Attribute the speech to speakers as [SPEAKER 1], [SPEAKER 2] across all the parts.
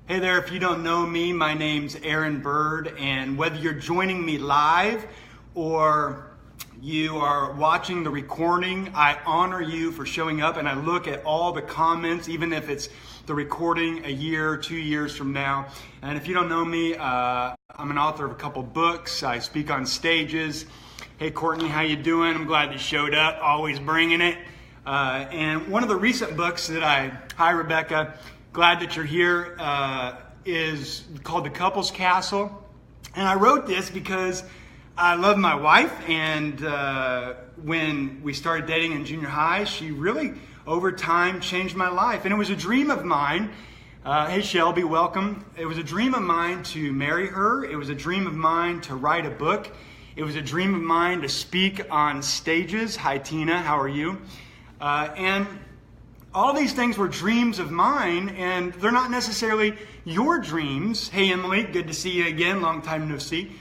[SPEAKER 1] Hey there, if you don't know me, my name's Aaron Bird, and whether you're joining me live or you are watching the recording, I honor you for showing up, and I look at all the comments, even if it's the recording a year, 2 years from now. And if you don't know me, I'm an author of a couple books. I speak on stages. Hey Courtney, how you doing? I'm glad you showed up, always bringing it. And one of the recent books that hi Rebecca, glad that you're here, is called The Couple's Castle. And I wrote this because I love my wife, and when we started dating in junior high, she really, over time, changed my life. And it was a dream of mine. Hey Shelby, welcome. It was a dream of mine to marry her. It was a dream of mine to write a book. It was a dream of mine to speak on stages. Hi Tina, how are you? And all these things were dreams of mine, and they're not necessarily your dreams. Hey Emily, good to see you again, long time no see.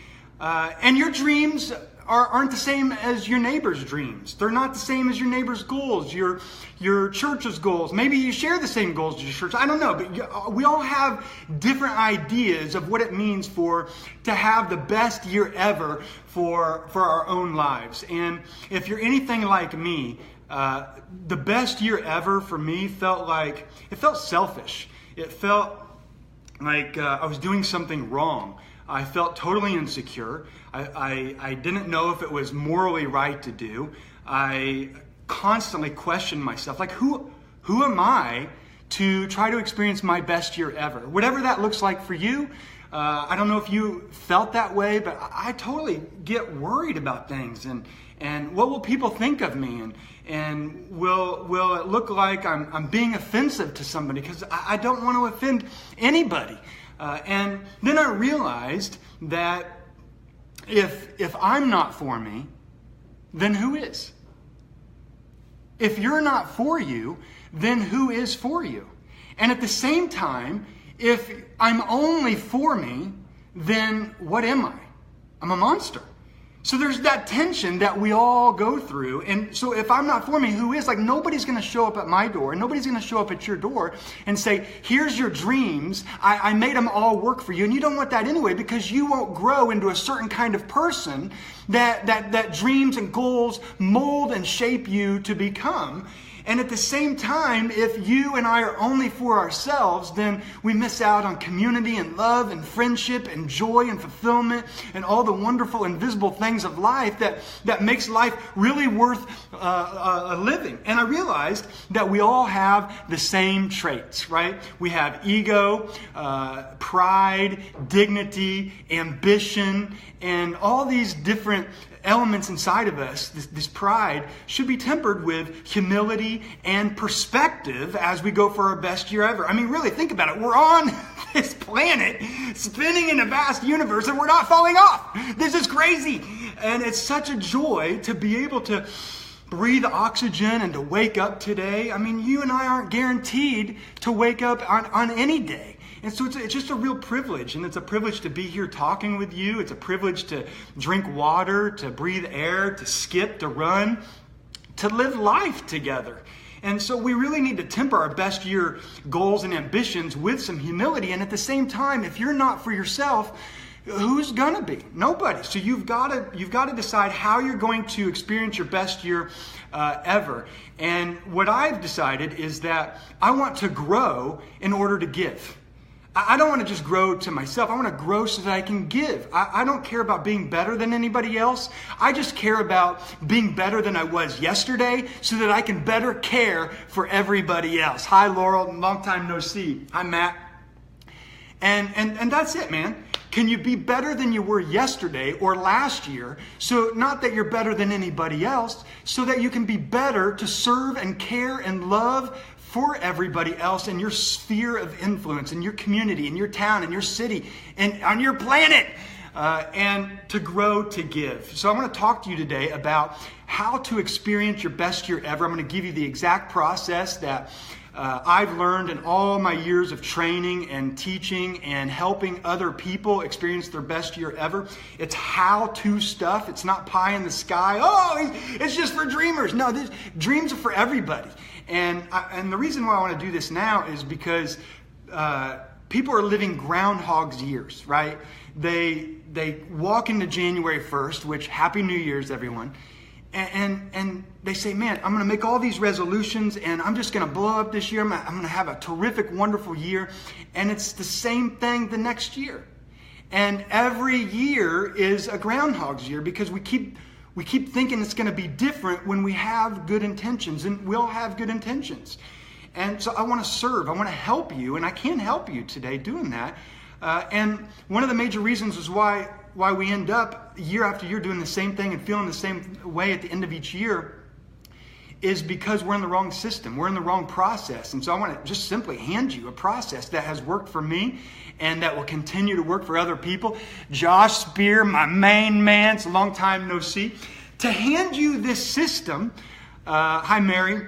[SPEAKER 1] And your dreams aren't the same as your neighbor's dreams. They're not the same as your neighbor's goals, your church's goals. Maybe you share the same goals as your church. I don't know, but we all have different ideas of what it means to have the best year ever for our own lives. And if you're anything like me, the best year ever for me felt selfish. It felt like I was doing something wrong. I felt totally insecure. I didn't know if it was morally right to do. I constantly questioned myself, like who am I to try to experience my best year ever? Whatever that looks like for you. I don't know if you felt that way, but I totally get worried about things and what will people think of me, and will it look like I'm being offensive to somebody, because I don't want to offend anybody. And then I realized that if I'm not for me, then who is? If you're not for you, then who is for you? And at the same time, if I'm only for me, then what am I? I'm a monster. So there's that tension that we all go through. And so if I'm not for me, who is? Like, nobody's going to show up at my door, and nobody's going to show up at your door and say, here's your dreams. I made them all work for you. And you don't want that anyway, because you won't grow into a certain kind of person that dreams and goals mold and shape you to become. And at the same time, if you and I are only for ourselves, then we miss out on community and love and friendship and joy and fulfillment and all the wonderful invisible things of life that makes life really worth living. And I realized that we all have the same traits, right? We have ego, pride, dignity, ambition, and all these different elements inside of us. This pride should be tempered with humility and perspective as we go for our best year ever. I mean, really, think about it. We're on this planet spinning in a vast universe, and we're not falling off. This is crazy. And it's such a joy to be able to breathe oxygen and to wake up today. I mean, you and I aren't guaranteed to wake up on any day. And so it's just a real privilege, and it's a privilege to be here talking with you. It's a privilege to drink water, to breathe air, to skip, to run, to live life together. And so we really need to temper our best year goals and ambitions with some humility. And at the same time, if you're not for yourself, who's gonna be? Nobody. So you've got to decide how you're going to experience your best year ever. And what I've decided is that I want to grow in order to give. I don't want to just grow to myself. I want to grow so that I can give. I don't care about being better than anybody else. I just care about being better than I was yesterday so that I can better care for everybody else. Hi, Laurel. Long time no see. Hi, Matt. And that's it, man. Can you be better than you were yesterday or last year? So not that you're better than anybody else, so that you can be better to serve and care and love for everybody else in your sphere of influence, in your community, in your town, in your city, and on your planet, and to grow to give. So I want to talk to you today about how to experience your best year ever. I'm going to give you the exact process that I've learned in all my years of training and teaching and helping other people experience their best year ever. It's how-to stuff. It's not pie in the sky. Oh, it's just for dreamers. No, dreams are for everybody. And the reason why I want to do this now is because people are living groundhog's years, right? They walk into January 1st, which Happy New Year's, everyone. And they say, man, I'm going to make all these resolutions and I'm just going to blow up this year. I'm going to have a terrific, wonderful year. And it's the same thing the next year. And every year is a groundhog's year because we keep thinking it's going to be different when we have good intentions. And we all have good intentions. And so I want to serve. I want to help you. And I can help you today doing that. And one of the major reasons is why we end up year after year doing the same thing and feeling the same way at the end of each year is because we're in the wrong system. We're in the wrong process. And so I want to just simply hand you a process that has worked for me and that will continue to work for other people. Josh Spear, my main man, it's a long time no see, to hand you this system, hi Mary,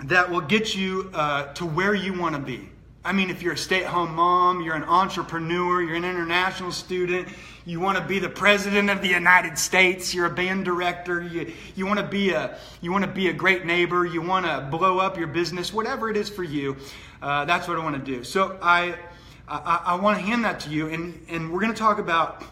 [SPEAKER 1] that will get you to where you want to be. I mean, if you're a stay-at-home mom, you're an entrepreneur, you're an international student, you want to be the president of the United States, you're a band director, you want to be a great neighbor, you want to blow up your business, whatever it is for you, that's what I want to do. So I want to hand that to you, and we're going to talk about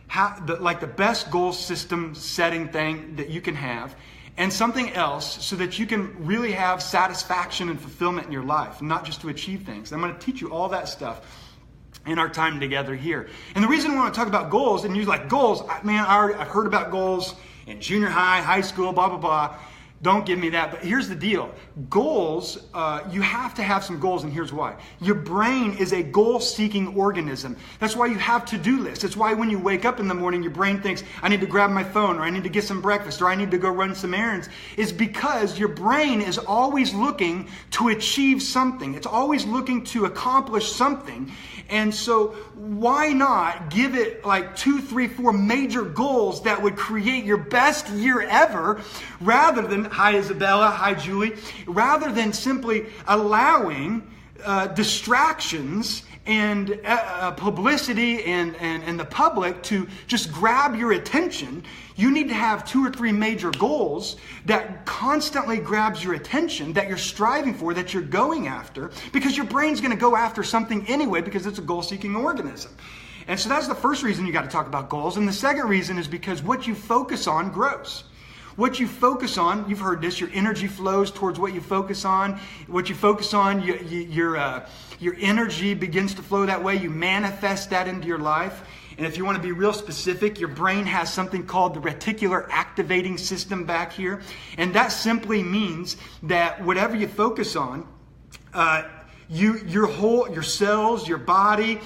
[SPEAKER 1] how the best goal system setting thing that you can have. And something else so that you can really have satisfaction and fulfillment in your life, not just to achieve things. I'm going to teach you all that stuff in our time together here. And the reason I want to talk about goals, and you're like, goals, man, I've heard about goals in junior high, high school, blah, blah, blah. Don't give me that. But here's the deal. Goals, you have to have some goals, and here's why. Your brain is a goal-seeking organism. That's why you have to-do lists. It's why when you wake up in the morning, your brain thinks, I need to grab my phone, or I need to get some breakfast, or I need to go run some errands. It's because your brain is always looking to achieve something. It's always looking to accomplish something. And so why not give it like 2, 3, 4 major goals that would create your best year ever, rather than, hi Isabella, hi Julie, rather than simply allowing distractions and publicity and the public to just grab your attention. You need to have 2 or 3 major goals that constantly grabs your attention, that you're striving for, that you're going after, because your brain's going to go after something anyway because it's a goal-seeking organism. And so that's the first reason you got to talk about goals. And the second reason is because what you focus on grows. What you focus on, you've heard this, your energy flows towards what you focus on. What you focus on, your energy begins to flow that way. You manifest that into your life. And if you want to be real specific, your brain has something called the reticular activating system back here. And that simply means that whatever you focus on, your cells, your body,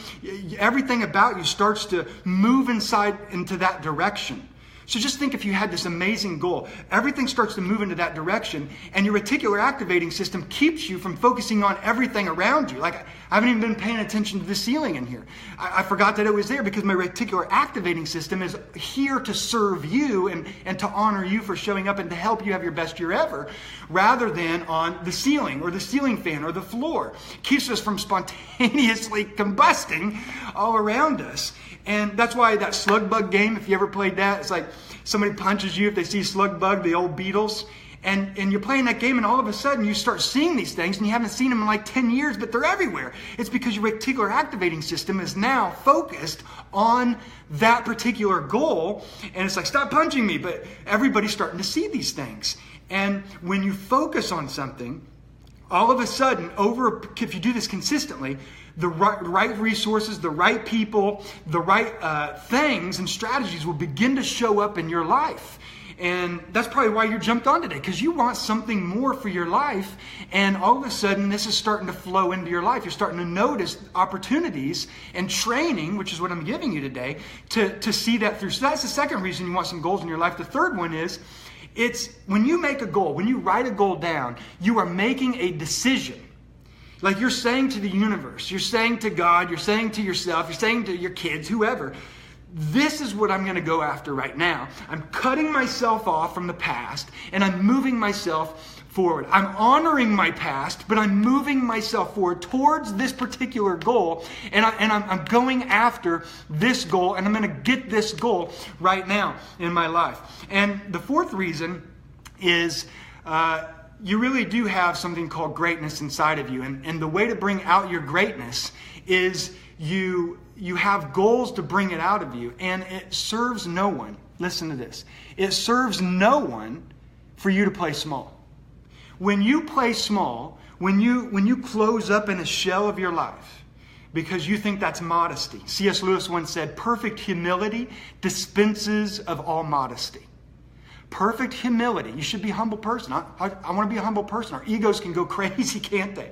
[SPEAKER 1] everything about you starts to move into that direction. So just think if you had this amazing goal, everything starts to move into that direction, and your reticular activating system keeps you from focusing on everything around you. Like, I haven't even been paying attention to the ceiling in here. I forgot that it was there because my reticular activating system is here to serve you and to honor you for showing up and to help you have your best year ever, rather than on the ceiling or the ceiling fan or the floor. It keeps us from spontaneously combusting all around us. And that's why that slug bug game, if you ever played that, it's like somebody punches you if they see slug bug, the old Beatles. And you're playing that game and all of a sudden you start seeing these things and you haven't seen them in like 10 years, but they're everywhere. It's because your reticular activating system is now focused on that particular goal. And it's like, stop punching me. But everybody's starting to see these things. And when you focus on something, all of a sudden, if you do this consistently, the right resources, the right people, the right things and strategies will begin to show up in your life. And that's probably why you jumped on today, because you want something more for your life. And all of a sudden, this is starting to flow into your life. You're starting to notice opportunities and training, which is what I'm giving you today, to see that through. So that's the second reason you want some goals in your life. The third one is, it's when you make a goal, when you write a goal down, you are making a decision. Like you're saying to the universe, you're saying to God, you're saying to yourself, you're saying to your kids, whoever, this is what I'm going to go after right now. I'm cutting myself off from the past and I'm moving myself forward. I'm honoring my past, but I'm moving myself forward towards this particular goal, and I'm going after this goal, and I'm going to get this goal right now in my life. And the fourth reason is you really do have something called greatness inside of you. And the way to bring out your greatness is you have goals to bring it out of you. And it serves no one. Listen to this. It serves no one for you to play small. When you play small, when you close up in a shell of your life, because you think that's modesty. C.S. Lewis once said, perfect humility dispenses of all modesty. Perfect humility. You should be a humble person. I want to be a humble person. Our egos can go crazy, can't they?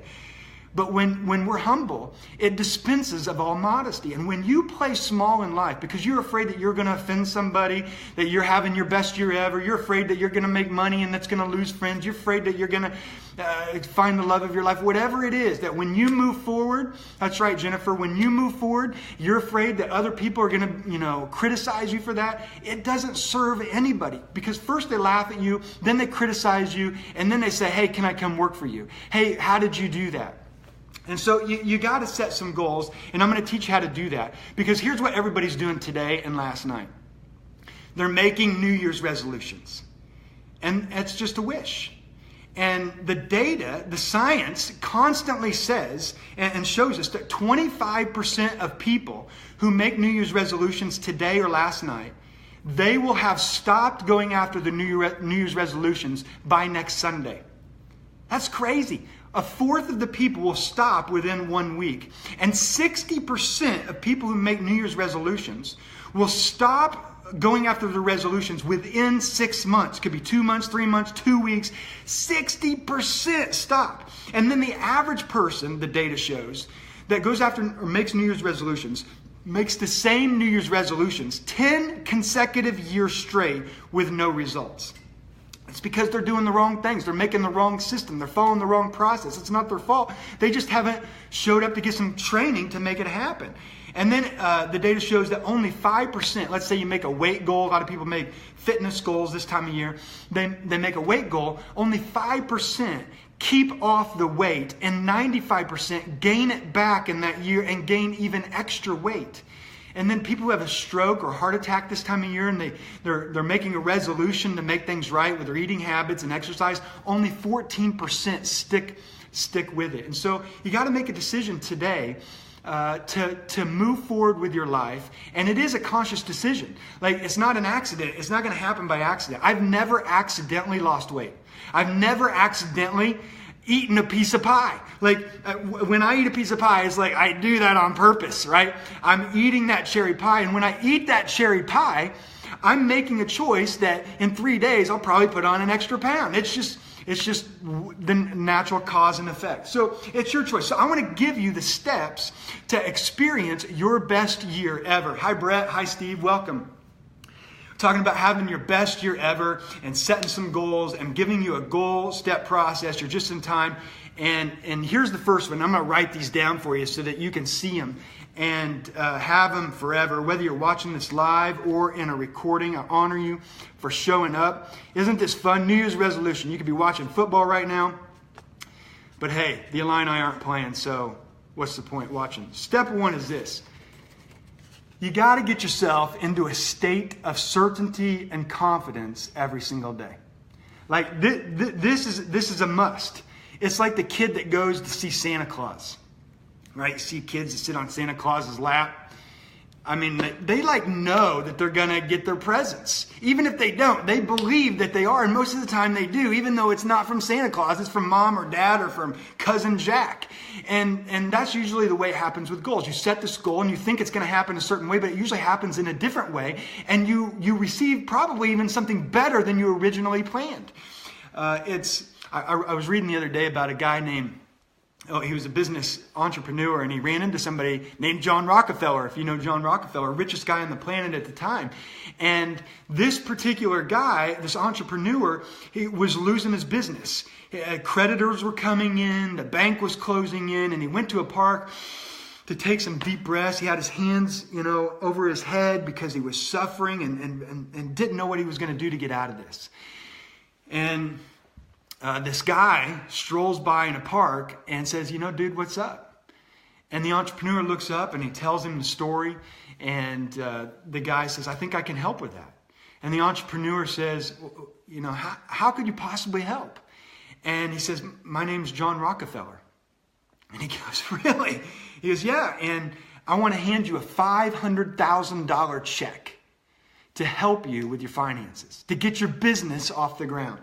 [SPEAKER 1] But when we're humble, it dispenses of all modesty. And when you play small in life, because you're afraid that you're going to offend somebody, that you're having your best year ever, you're afraid that you're going to make money and that's going to lose friends, you're afraid that you're going to find the love of your life, whatever it is, that when you move forward, that's right, Jennifer, when you move forward, you're afraid that other people are going to, criticize you for that. It doesn't serve anybody, because first they laugh at you, then they criticize you, and then they say, hey, can I come work for you? Hey, how did you do that? And so you got to set some goals, and I'm going to teach you how to do that. Because here's what everybody's doing today and last night. They're making New Year's resolutions. And it's just a wish. And the data, the science constantly says and shows us that 25% of people who make New Year's resolutions today or last night, they will have stopped going after the New Year's resolutions by next Sunday. That's crazy. A fourth of the people will stop within 1 week. And 60% of people who make New Year's resolutions will stop going after the resolutions within 6 months. Could be 2 months, 3 months, 2 weeks. 60% stop. And then the average person, the data shows, that goes after or makes New Year's resolutions, makes the same New Year's resolutions 10 consecutive years straight with no results. It's because they're doing the wrong things. They're making the wrong system. They're following the wrong process. It's not their fault. They just haven't showed up to get some training to make it happen. And then the data shows that only 5%, let's say you make a weight goal. A lot of people make fitness goals this time of year. They make a weight goal. Only 5% keep off the weight, and 95% gain it back in that year and gain even extra weight. And then people who have a stroke or heart attack this time of year, and they're making a resolution to make things right with their eating habits and exercise, only 14% stick with it. And so you got to make a decision today to move forward with your life. And it is a conscious decision. Like, it's not an accident. It's not going to happen by accident. I've never accidentally lost weight. I've never accidentally eaten a piece of pie. Like, when I eat a piece of pie, it's like I do that on purpose, right? I'm eating that cherry pie, and when I eat that cherry pie, I'm making a choice that in 3 days I'll probably put on an extra pound. It's just the natural cause and effect. So it's your choice. So I want to give you the steps to experience your best year ever. Hi, Brett. Hi, Steve. Welcome. Talking about having your best year ever and setting some goals and giving you a goal step process. You're just in time. And here's the first one. I'm going to write these down for you so that you can see them and have them forever. Whether you're watching this live or in a recording, I honor you for showing up. Isn't this fun? New Year's resolution. You could be watching football right now. But hey, the Illini aren't playing, so what's the point watching? Step one is this. You got to get yourself into a state of certainty and confidence every single day. Like this is a must. It's like the kid that goes to see Santa Claus, right? You see kids that sit on Santa Claus's lap. I mean, they know that they're going to get their presents. Even if they don't, they believe that they are. And most of the time they do, even though it's not from Santa Claus. It's from mom or dad or from cousin Jack. And that's usually the way it happens with goals. You set this goal and you think it's going to happen a certain way, but it usually happens in a different way. And you receive probably even something better than you originally planned. I was reading the other day about a guy named... he was a business entrepreneur, and he ran into somebody named John Rockefeller. If you know John Rockefeller, richest guy on the planet at the time. And this particular guy, this entrepreneur, he was losing his business. Creditors were coming in, the bank was closing in, and he went to a park to take some deep breaths. He had his hands, over his head because he was suffering and didn't know what he was going to do to get out of this. And this guy strolls by in a park and says, dude, what's up? And the entrepreneur looks up and he tells him the story. And the guy says, I think I can help with that. And the entrepreneur says, how could you possibly help? And he says, my name's John Rockefeller. And he goes, really? He goes, yeah, and I want to hand you a $500,000 check to help you with your finances, to get your business off the ground.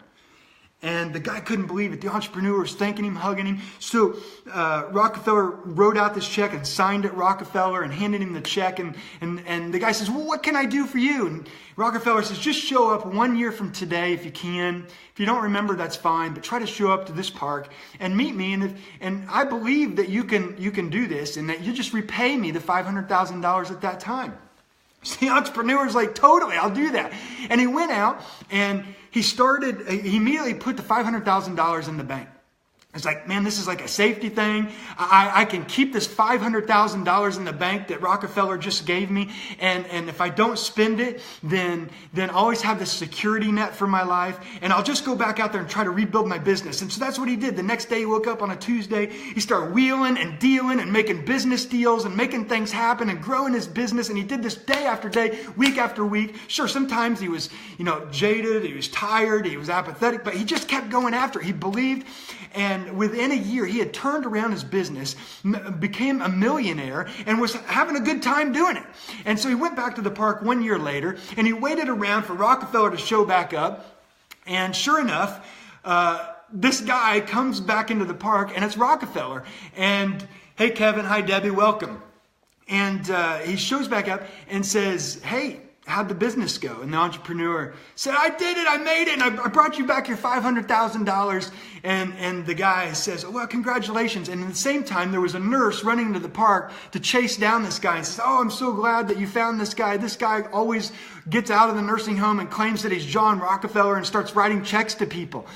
[SPEAKER 1] And the guy couldn't believe it. The entrepreneur was thanking him, hugging him. So Rockefeller wrote out this check and signed it Rockefeller and handed him the check. And the guy says, well, what can I do for you? And Rockefeller says, just show up 1 year from today if you can. If you don't remember, that's fine. But try to show up to this park and meet me. And I believe that you can do this and that you just repay me the $500,000 at that time. So the entrepreneur's like, totally, I'll do that. And he went out and he immediately put the $500,000 in the bank. It's like, man, this is like a safety thing. I can keep this $500,000 in the bank that Rockefeller just gave me. And if I don't spend it, then I always have this security net for my life. And I'll just go back out there and try to rebuild my business. And so that's what he did. The next day he woke up on a Tuesday. He started wheeling and dealing and making business deals and making things happen and growing his business. And he did this day after day, week after week. Sure, sometimes he was, jaded. He was tired. He was apathetic. But he just kept going after it. He believed. And within a year, he had turned around his business, became a millionaire, and was having a good time doing it. And so he went back to the park 1 year later, and he waited around for Rockefeller to show back up. And sure enough, this guy comes back into the park, and it's Rockefeller. And, hey, Kevin, hi, Debbie, welcome. And he shows back up and says, hey, how'd the business go? And the entrepreneur said, I did it, I made it, and I brought you back your $500,000. And the guy says, well, congratulations. And at the same time, there was a nurse running into the park to chase down this guy and says, oh, I'm so glad that you found this guy. This guy always gets out of the nursing home and claims that he's John Rockefeller and starts writing checks to people.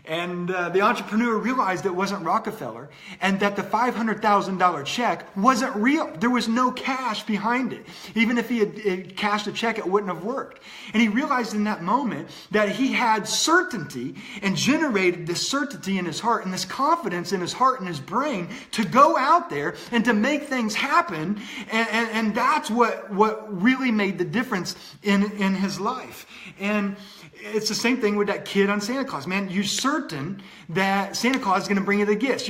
[SPEAKER 1] And the entrepreneur realized it wasn't Rockefeller and that the $500,000 check wasn't real. There was no cash behind it. Even if he had cashed a check, it wouldn't have worked. And he realized in that moment that he had certainty and generated this certainty in his heart and this confidence in his heart and his brain to go out there and to make things happen. And that's what really made the difference in his life. And it's the same thing with that kid on Santa Claus. Man, you're certain that Santa Claus is going to bring you the gifts.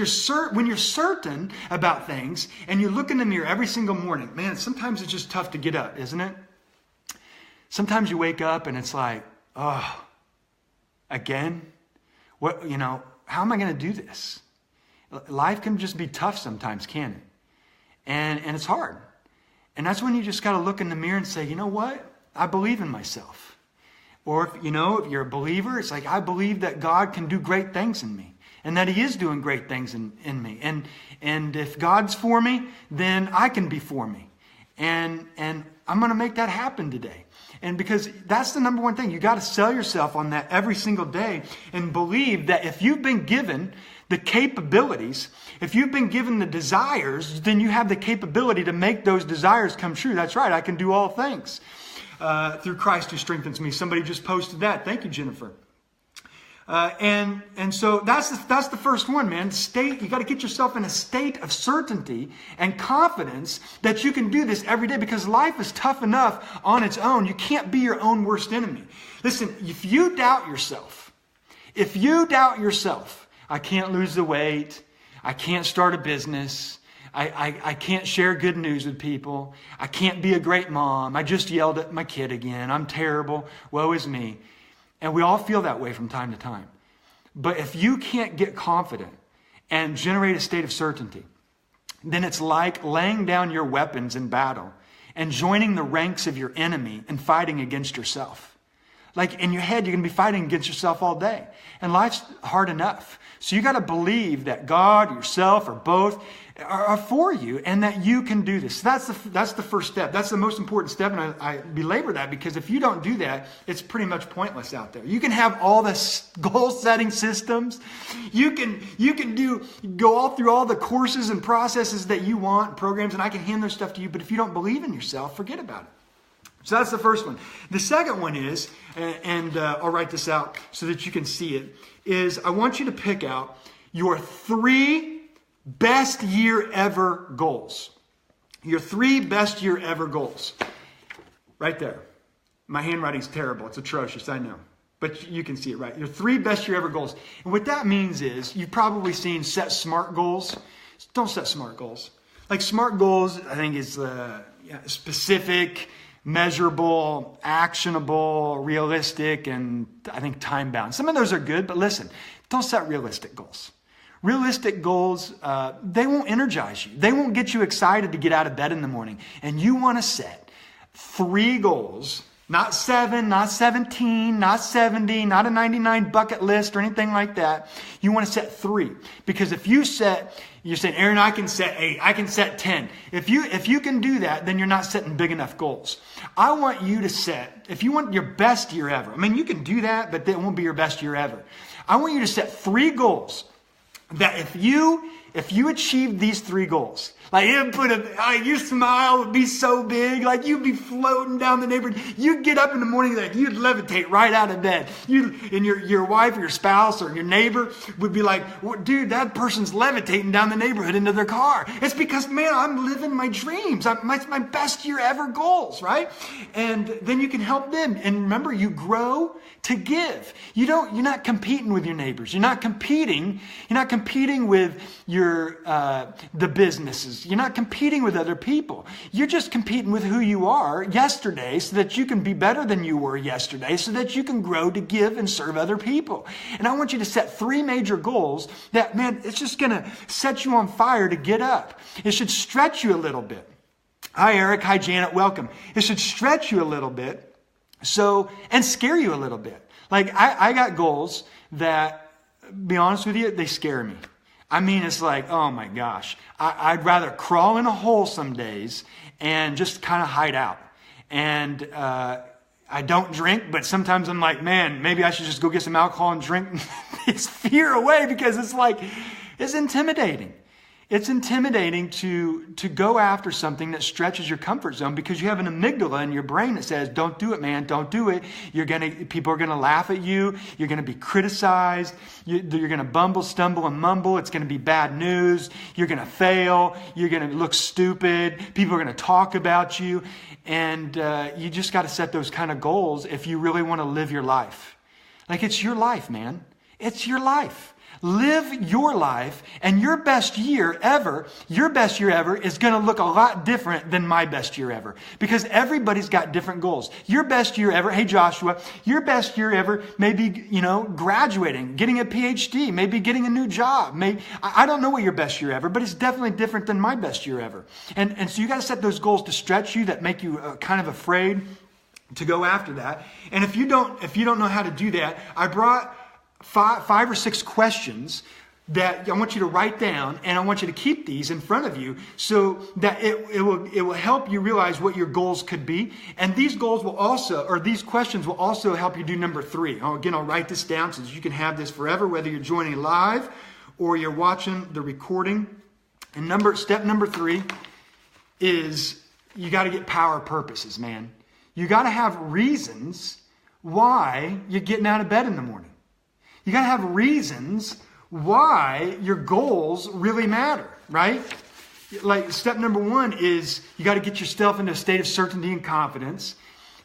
[SPEAKER 1] When you're certain about things and you look in the mirror every single morning, man, sometimes it's just tough to get up, isn't it? Sometimes you wake up and it's like, oh, again? What, how am I going to do this? Life can just be tough sometimes, can't it? And it's hard. And that's when you just got to look in the mirror and say, you know what? I believe in myself. Or if you're a believer, it's like, I believe that God can do great things in me and that he is doing great things in me. And if God's for me, then I can be for me. And I'm going to make that happen today. And because that's the number one thing. You got to sell yourself on that every single day and believe that if you've been given the capabilities, if you've been given the desires, then you have the capability to make those desires come true. That's right. I can do all things. Through Christ who strengthens me. Somebody just posted that. Thank you, Jennifer. And so that's the first one, man. You got to get yourself in a state of certainty and confidence that you can do this every day because life is tough enough on its own. You can't be your own worst enemy. Listen, if you doubt yourself, I can't lose the weight, I can't start a business, I can't share good news with people. I can't be a great mom. I just yelled at my kid again. I'm terrible. Woe is me. And we all feel that way from time to time. But if you can't get confident and generate a state of certainty, then it's like laying down your weapons in battle and joining the ranks of your enemy and fighting against yourself. Like in your head, you're going to be fighting against yourself all day. And life's hard enough. So you got to believe that God, yourself, or both are for you and that you can do this. That's the first step. That's the most important step. And I belabor that because if you don't do that, it's pretty much pointless out there. You can have all the goal setting systems. You can go all through all the courses and processes that you want, programs, and I can hand those stuff to you. But if you don't believe in yourself, forget about it. So that's the first one. The second one is, and I'll write this out so that you can see it, is I want you to pick out your 3 best year ever goals. Your 3 best year ever goals. Right there. My handwriting's terrible. It's atrocious, I know. But you can see it, right? Your 3 best year ever goals. And what that means is you've probably seen set SMART goals. Don't set SMART goals. Like SMART goals, I think is specific, measurable, actionable, realistic, and I think time bound. Some of those are good, but listen, don't set realistic goals. Realistic goals, they won't energize you. They won't get you excited to get out of bed in the morning. And you want to set 3 goals. Not 7, not 17, not 70, not a 99 bucket list or anything like that. You want to set 3. Because if you're saying, Aaron, I can set 8, I can set 10. If you can do that, then you're not setting big enough goals. I want you to set, if you want your best year ever, I mean, you can do that, but it won't be your best year ever. I want you to set 3 goals that if you achieve these 3 goals, like your smile would be so big, like you'd be floating down the neighborhood. You'd get up in the morning, like you'd levitate right out of bed. And your wife or your spouse or your neighbor would be like, dude, that person's levitating down the neighborhood into their car. It's because, man, I'm living my dreams. My best year ever goals, right? And then you can help them. And remember, you grow to give. You're not competing with your neighbors. You're not competing with the businesses. You're not competing with other people. You're just competing with who you are yesterday so that you can be better than you were yesterday, so that you can grow to give and serve other people. And I want you to set 3 major goals that, man, it's just going to set you on fire to get up. It should stretch you a little bit. Hi, Eric. Hi, Janet. Welcome. It should stretch you a little bit and scare you a little bit. Like I got goals that, be honest with you, they scare me. I mean, it's like, oh my gosh, I'd rather crawl in a hole some days and just kind of hide out. And I don't drink, but sometimes I'm like, man, maybe I should just go get some alcohol and drink this fear away, because it's intimidating. It's intimidating to go after something that stretches your comfort zone, because you have an amygdala in your brain that says, don't do it, man, don't do it. People are going to laugh at you. You're going to be criticized. You're going to bumble, stumble, and mumble. It's going to be bad news. You're going to fail. You're going to look stupid. People are going to talk about you. And you just got to set those kind of goals if you really want to live your life. Like, it's your life, man. It's your life. Live your life, and your best year ever is going to look a lot different than my best year ever, because everybody's got different goals. Your best year ever, hey Joshua, your best year ever may be, graduating, getting a PhD, maybe getting a new job. I don't know what your best year ever, but it's definitely different than my best year ever. And so you got to set those goals to stretch you, that make you kind of afraid to go after that. And if you don't know how to do that, I brought 5 or 6 questions that I want you to write down, and I want you to keep these in front of you so that it will help you realize what your goals could be. And these questions will also help you do number 3. Again, I'll write this down so that you can have this forever, whether you're joining live or you're watching the recording. And step number 3 is you got to get power purposes, man. You got to have reasons why you're getting out of bed in the morning. You got to have reasons why your goals really matter, right? Like, step number 1 is you got to get yourself into a state of certainty and confidence,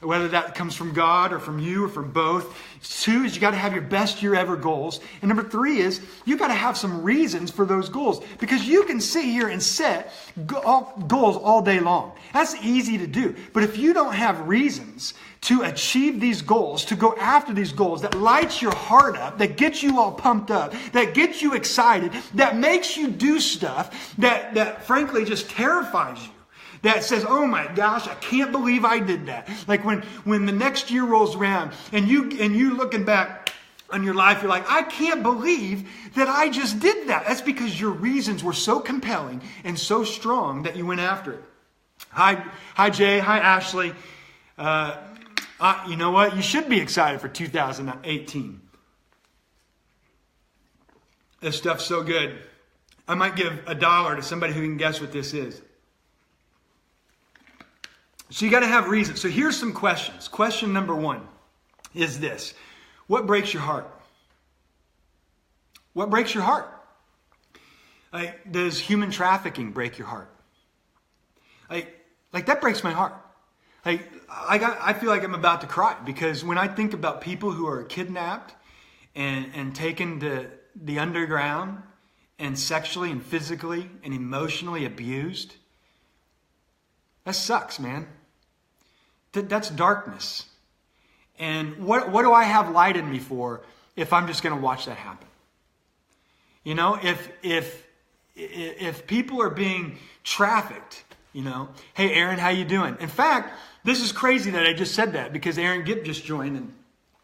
[SPEAKER 1] whether that comes from God or from you or from both. 2 is you got to have your best year ever goals. And number 3 is you got to have some reasons for those goals, because you can sit here and set goals all day long. That's easy to do. But if you don't have reasons to achieve these goals, to go after these goals that lights your heart up, that gets you all pumped up, that gets you excited, that makes you do stuff that frankly just terrifies you, that says, oh my gosh, I can't believe I did that. Like when the next year rolls around and you looking back on your life, you're like, I can't believe that I just did that. That's because your reasons were so compelling and so strong that you went after it. Hi Jay. Hi Ashley. You know what? You should be excited for 2018. This stuff's so good. I might give $1 to somebody who can guess what this is. So you got to have reasons. So here's some questions. Question number 1 is this. What breaks your heart? What breaks your heart? Like, does human trafficking break your heart? Like that breaks my heart. Like, I feel like I'm about to cry, because when I think about people who are kidnapped and taken to the underground and sexually and physically and emotionally abused, that sucks, man. That's darkness. And what do I have light in me for if I'm just going to watch that happen? You know, if people are being trafficked, you know, hey, Aaron, how you doing? In fact, this is crazy that I just said that, because Aaron Gipp just joined, and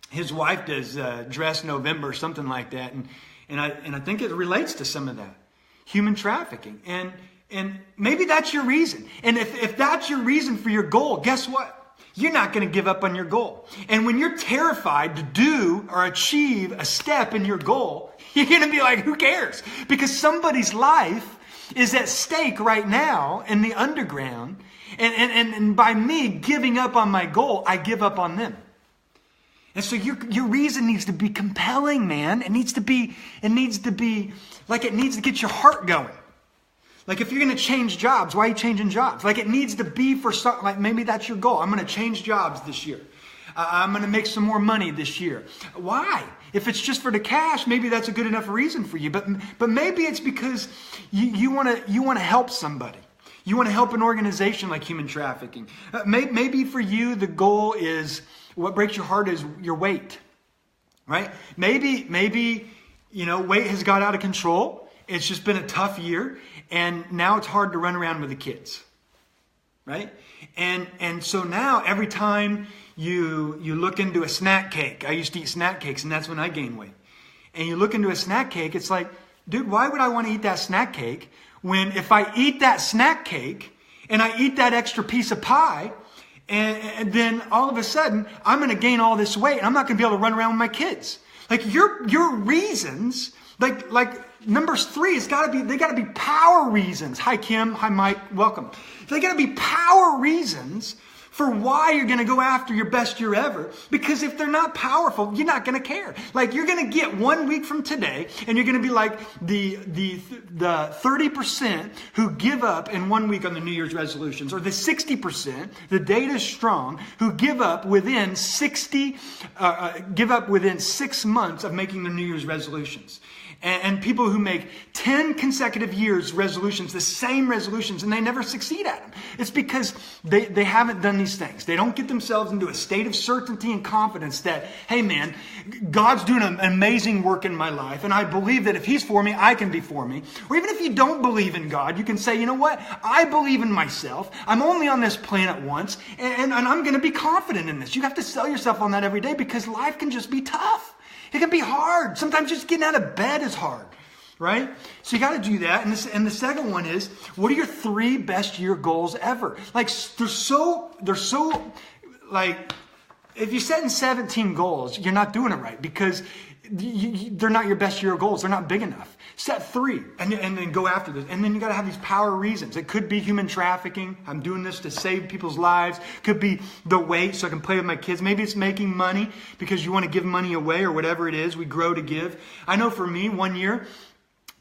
[SPEAKER 1] his wife does Dress November or something like that, and I think it relates to some of that human trafficking, and maybe that's your reason. And if that's your reason for your goal, guess what? You're not going to give up on your goal. And when you're terrified to do or achieve a step in your goal, you're going to be like, who cares? Because somebody's life is at stake right now in the underground. And by me giving up on my goal, I give up on them. And so your reason needs to be compelling, man. It needs to be like, it needs to get your heart going. Like, if you're going to change jobs, why are you changing jobs? Like, it needs to be for something, like maybe that's your goal. I'm going to change jobs this year. I'm going to make some more money this year. Why? If it's just for the cash, maybe that's a good enough reason for you. But maybe it's because you want to help somebody. You want to help an organization like human trafficking. Maybe for you, the goal is, what breaks your heart is your weight, right? Maybe you know, weight has got out of control. It's just been a tough year, and now it's hard to run around with the kids, right? And so now every time you look into a snack cake, I used to eat snack cakes, and that's when I gained weight. And you look into a snack cake, it's like, dude, why would I want to eat that snack cake when if I eat that snack cake and I eat that extra piece of pie, and then all of a sudden I'm going to gain all this weight and I'm not going to be able to run around with my kids. Like, your reasons, like number 3 has got to be, they got to be power reasons. Hi Kim, hi Mike, welcome. They got to be power reasons for why you're going to go after your best year ever. Because if they're not powerful, you're not going to care. Like, you're going to get 1 week from today, and you're going to be like the 30% who give up in 1 week on the New Year's resolutions, or the 60%, the data's strong, who give up within 6 months of making their New Year's resolutions. And people who make 10 consecutive years resolutions, the same resolutions, and they never succeed at them. It's because they haven't done these things. They don't get themselves into a state of certainty and confidence that, hey man, God's doing an amazing work in my life, and I believe that if He's for me, I can be for me. Or even if you don't believe in God, you can say, you know what? I believe in myself. I'm only on this planet once, and I'm going to be confident in this. You have to sell yourself on that every day, because life can just be tough. It can be hard. Sometimes just getting out of bed is hard, right? So you got to do that. And the second one is, what are your 3 best year goals ever? Like, they're so like, if you're setting 17 goals, you're not doing it right, because they're not your best year goals. They're not big enough. Set 3 and then go after this. And then you got to have these power reasons. It could be human trafficking. I'm doing this to save people's lives. Could be the weight so I can play with my kids. Maybe it's making money because you want to give money away, or whatever it is. We grow to give. I know for me, one year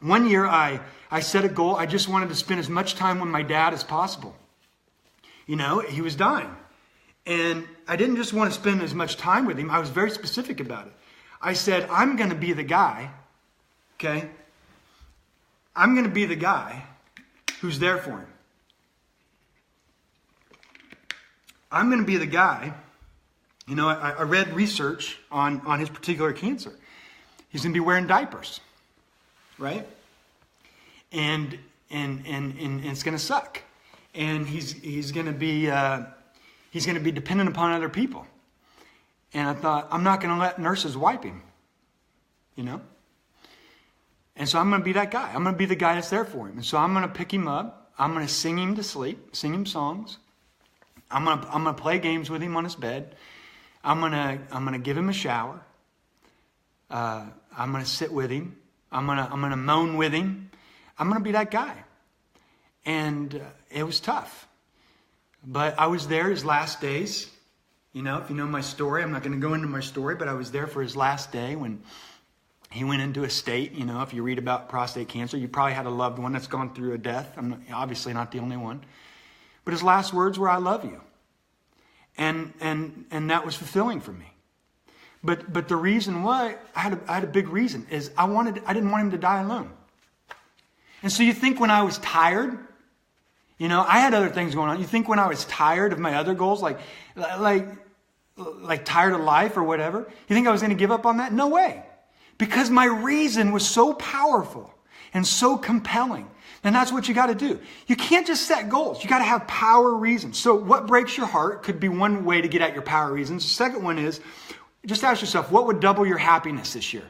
[SPEAKER 1] I set a goal. I just wanted to spend as much time with my dad as possible. You know, he was dying. And I didn't just want to spend as much time with him. I was very specific about it. I said, I'm going to be the guy, okay? I'm going to be the guy who's there for him. I'm going to be the guy, you know, I read research on his particular cancer. He's going to be wearing diapers, right? And it's going to suck. And he's going to be dependent upon other people. And I thought, I'm not going to let nurses wipe him, you know? And so I'm going to be that guy. I'm going to be the guy that's there for him. And so I'm going to pick him up. I'm going to sing him to sleep, sing him songs. I'm going to play games with him on his bed. I'm going to give him a shower. I'm going to sit with him. I'm going to moan with him. I'm going to be that guy. And it was tough. But I was there his last days. You know, if you know my story, I'm not going to go into my story, but I was there for his last day when he went into a state. You know, if you read about prostate cancer, you probably had a loved one that's gone through a death. I'm obviously not the only one. But his last words were, I love you. And that was fulfilling for me. But the reason why, I had a big reason, is I didn't want him to die alone. And so you think when I was tired, I had other things going on. You think when I was tired of my other goals, like tired of life or whatever, you think I was going to give up on that? No way. Because my reason was so powerful and so compelling. And that's what you got to do. You can't just set goals. You got to have power reasons. So what breaks your heart could be one way to get at your power reasons. The second one is, just ask yourself, what would double your happiness this year?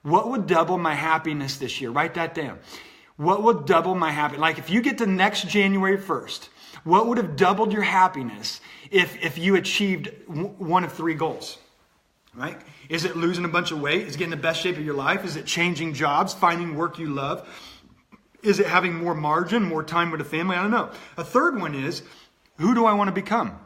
[SPEAKER 1] What would double my happiness this year? Write that down. What would double my happiness? Like if you get to next January 1st, what would have doubled your happiness if you achieved one of three goals? Right? Is it losing a bunch of weight? Is it getting the best shape of your life? Is it changing jobs, finding work you love? Is it having more margin, more time with the family? I don't know. A third one is, who do I want to become?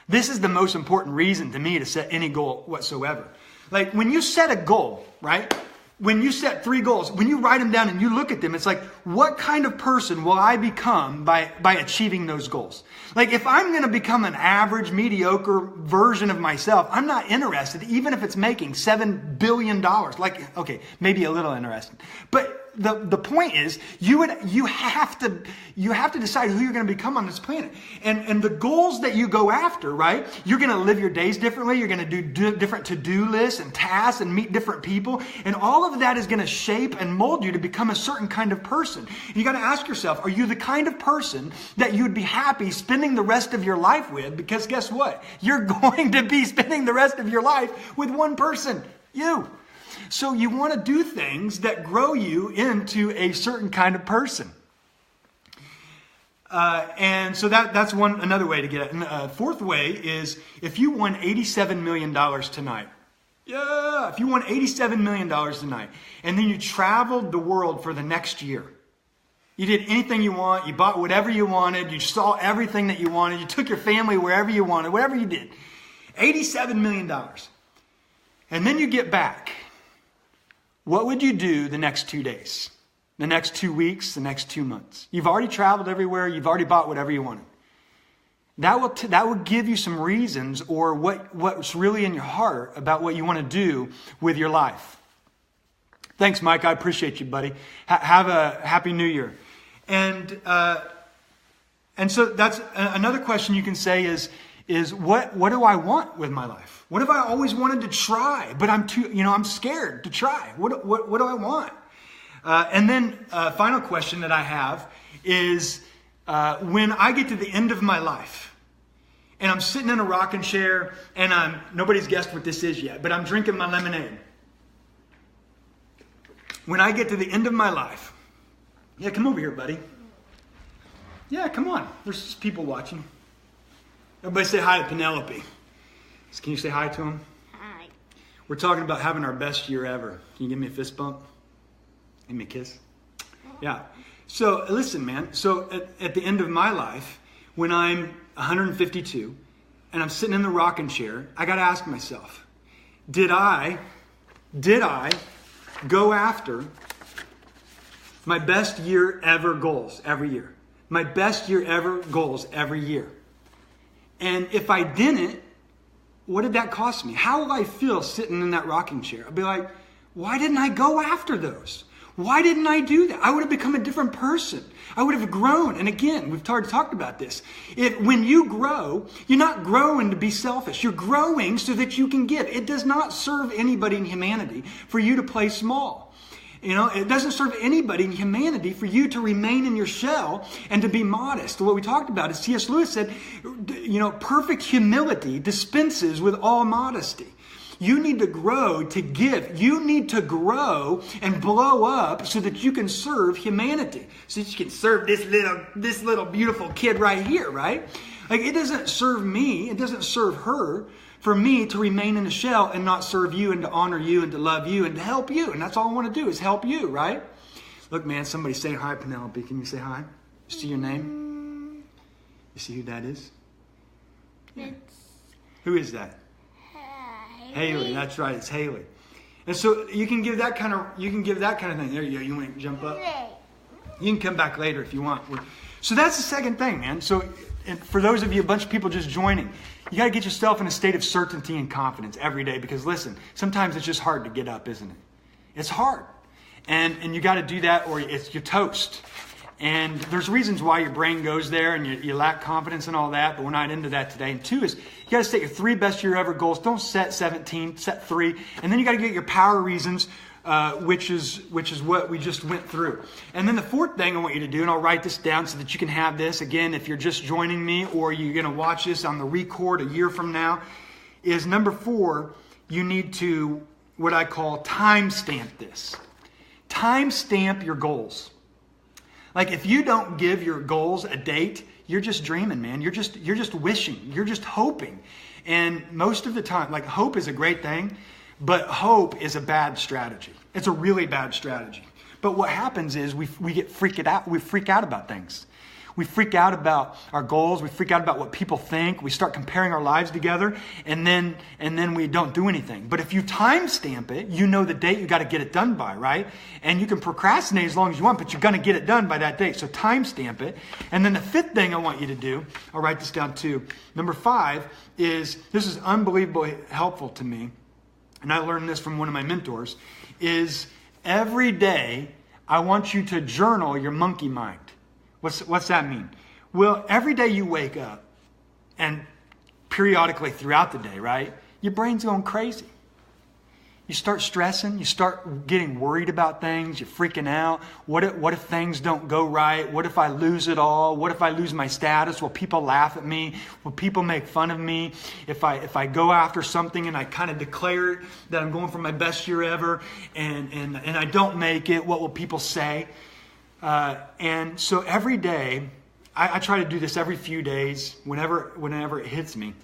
[SPEAKER 1] This is the most important reason to me to set any goal whatsoever. Like when you set a goal, right? When you set 3 goals, when you write them down and you look at them, it's like, what kind of person will I become by achieving those goals? Like if I'm going to become an average, mediocre version of myself, I'm not interested, even if it's making $7 billion. Like, okay, maybe a little interested. But the point is, you have to decide who you're going to become on this planet. And the goals that you go after, right? You're going to live your days differently. You're going to do different to-do lists and tasks and meet different people. And all of that is going to shape and mold you to become a certain kind of person. You got to ask yourself, are you the kind of person that you'd be happy spending the rest of your life with? Because guess what? You're going to be spending the rest of your life with one person, you. So you want to do things that grow you into a certain kind of person. And so that's another way to get it. And fourth way is if you won $87 million tonight. Yeah, if you won $87 million tonight, and then you traveled the world for the next year. You did anything you want. You bought whatever you wanted. You saw everything that you wanted. You took your family wherever you wanted, whatever you did. $87 million. And then you get back. What would you do the next 2 days, the next 2 weeks, the next 2 months? You've already traveled everywhere. You've already bought whatever you wanted. That will give you some reasons or what's really in your heart about what you want to do with your life. Thanks, Mike. I appreciate you, buddy. Have a happy New Year. And so that's another question you can say is what do I want with my life? What if I always wanted to try, but I'm scared to try? What do I want? And then final question that I have is when I get to the end of my life and I'm sitting in a rocking chair and nobody's guessed what this is yet, but I'm drinking my lemonade. When I get to the end of my life, yeah, come over here, buddy. Yeah, come on. There's people watching. Everybody say hi to Penelope. Can you say hi to him?
[SPEAKER 2] Hi.
[SPEAKER 1] We're talking about having our best year ever. Can you give me a fist bump? Give me a kiss? Yeah. So listen, man. So at the end of my life, when I'm 152 and I'm sitting in the rocking chair, I got to ask myself, did I go after my best year ever goals every year? My best year ever goals every year. And if I didn't, what did that cost me? How will I feel sitting in that rocking chair? I'll be like, why didn't I go after those? Why didn't I do that? I would have become a different person. I would have grown. And again, we've already talked about this. When you grow, you're not growing to be selfish. You're growing so that you can give. It does not serve anybody in humanity for you to play small. It doesn't serve anybody in humanity for you to remain in your shell and to be modest. What we talked about is C.S. Lewis said, perfect humility dispenses with all modesty. You need to grow to give. You need to grow and blow up so that you can serve humanity. So that you can serve this little beautiful kid right here, right? Like it doesn't serve me. It doesn't serve her for me to remain in the shell and not serve you and to honor you and to love you and to help you. And that's all I want to do is help you, right? Look, man, somebody's saying hi, Penelope. Can you say hi? You see your name? You see who that is? Who is that? Haley. That's right. It's Haley. And so you can give that kind of thing. There you go. You want to jump up? You can come back later if you want. So that's the second thing, man. So and for those of you, a bunch of people just joining, you got to get yourself in a state of certainty and confidence every day, because listen, sometimes it's just hard to get up, isn't it? It's hard. And you got to do that or you're toast. And there's reasons why your brain goes there and you lack confidence and all that, but we're not into that today. And 2 is you got to set your 3 best year ever goals. Don't set 17, set 3. And then you got to get your power reasons, which is what we just went through. And then the 4th thing I want you to do, and I'll write this down so that you can have this, again, if you're just joining me or you're going to watch this on the record a year from now, is number 4, you need to, what I call, timestamp this. Timestamp your goals. Like if you don't give your goals a date, you're just dreaming, man. You're just wishing. You're just hoping. And most of the time, like hope is a great thing, but hope is a bad strategy. It's a really bad strategy. But what happens is we get freaked out. We freak out about things. We freak out about our goals. We freak out about what people think. We start comparing our lives together, and then we don't do anything. But if you timestamp it, you know the date you got to get it done by, right? And you can procrastinate as long as you want, but you're going to get it done by that date. So timestamp it. And then the 5th thing I want you to do, I'll write this down too. Number 5 is, this is unbelievably helpful to me, and I learned this from one of my mentors, is every day I want you to journal your monkey mind. What's that mean? Well, every day you wake up, and periodically throughout the day, right? Your brain's going crazy. You start stressing. You start getting worried about things. You're freaking out. What if things don't go right? What if I lose it all? What if I lose my status? Will people laugh at me? Will people make fun of me? If I go after something and I kind of declare that I'm going for my best year ever, and I don't make it, what will people say? And so every day, I try to do this every few days, whenever it hits me.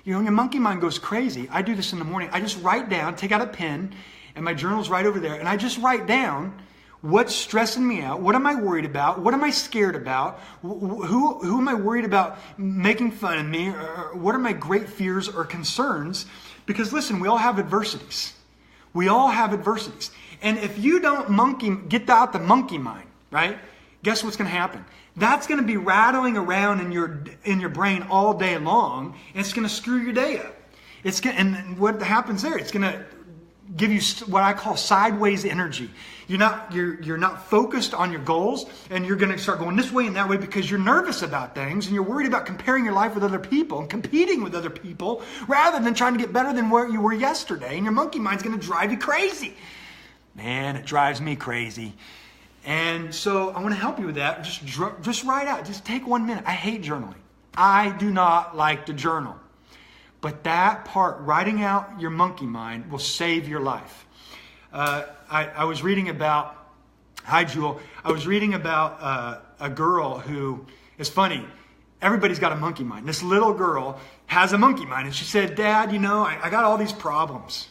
[SPEAKER 1] You know, when your monkey mind goes crazy, I do this in the morning. I just write down, take out a pen, and my journal's right over there, and I just write down what's stressing me out, what am I worried about, what am I scared about, who am I worried about making fun of me, or what are my great fears or concerns? Because listen, we all have adversities. We all have adversities. And if you don't get out the monkey mind, right? Guess what's going to happen? That's going to be rattling around in your brain all day long, and it's going to screw your day up. And what happens there? It's going to give you what I call sideways energy. You're not focused on your goals, and you're going to start going this way and that way because you're nervous about things, and you're worried about comparing your life with other people and competing with other people rather than trying to get better than where you were yesterday. And your monkey mind's going to drive you crazy. Man, it drives me crazy. And so I want to help you with that. Just write out. Just take 1 minute. I hate journaling. I do not like to journal. But that part, writing out your monkey mind, will save your life. I was reading about, hi Jewel, I was reading about a girl who, is funny, everybody's got a monkey mind. This little girl has a monkey mind. And she said, Dad, I got all these problems.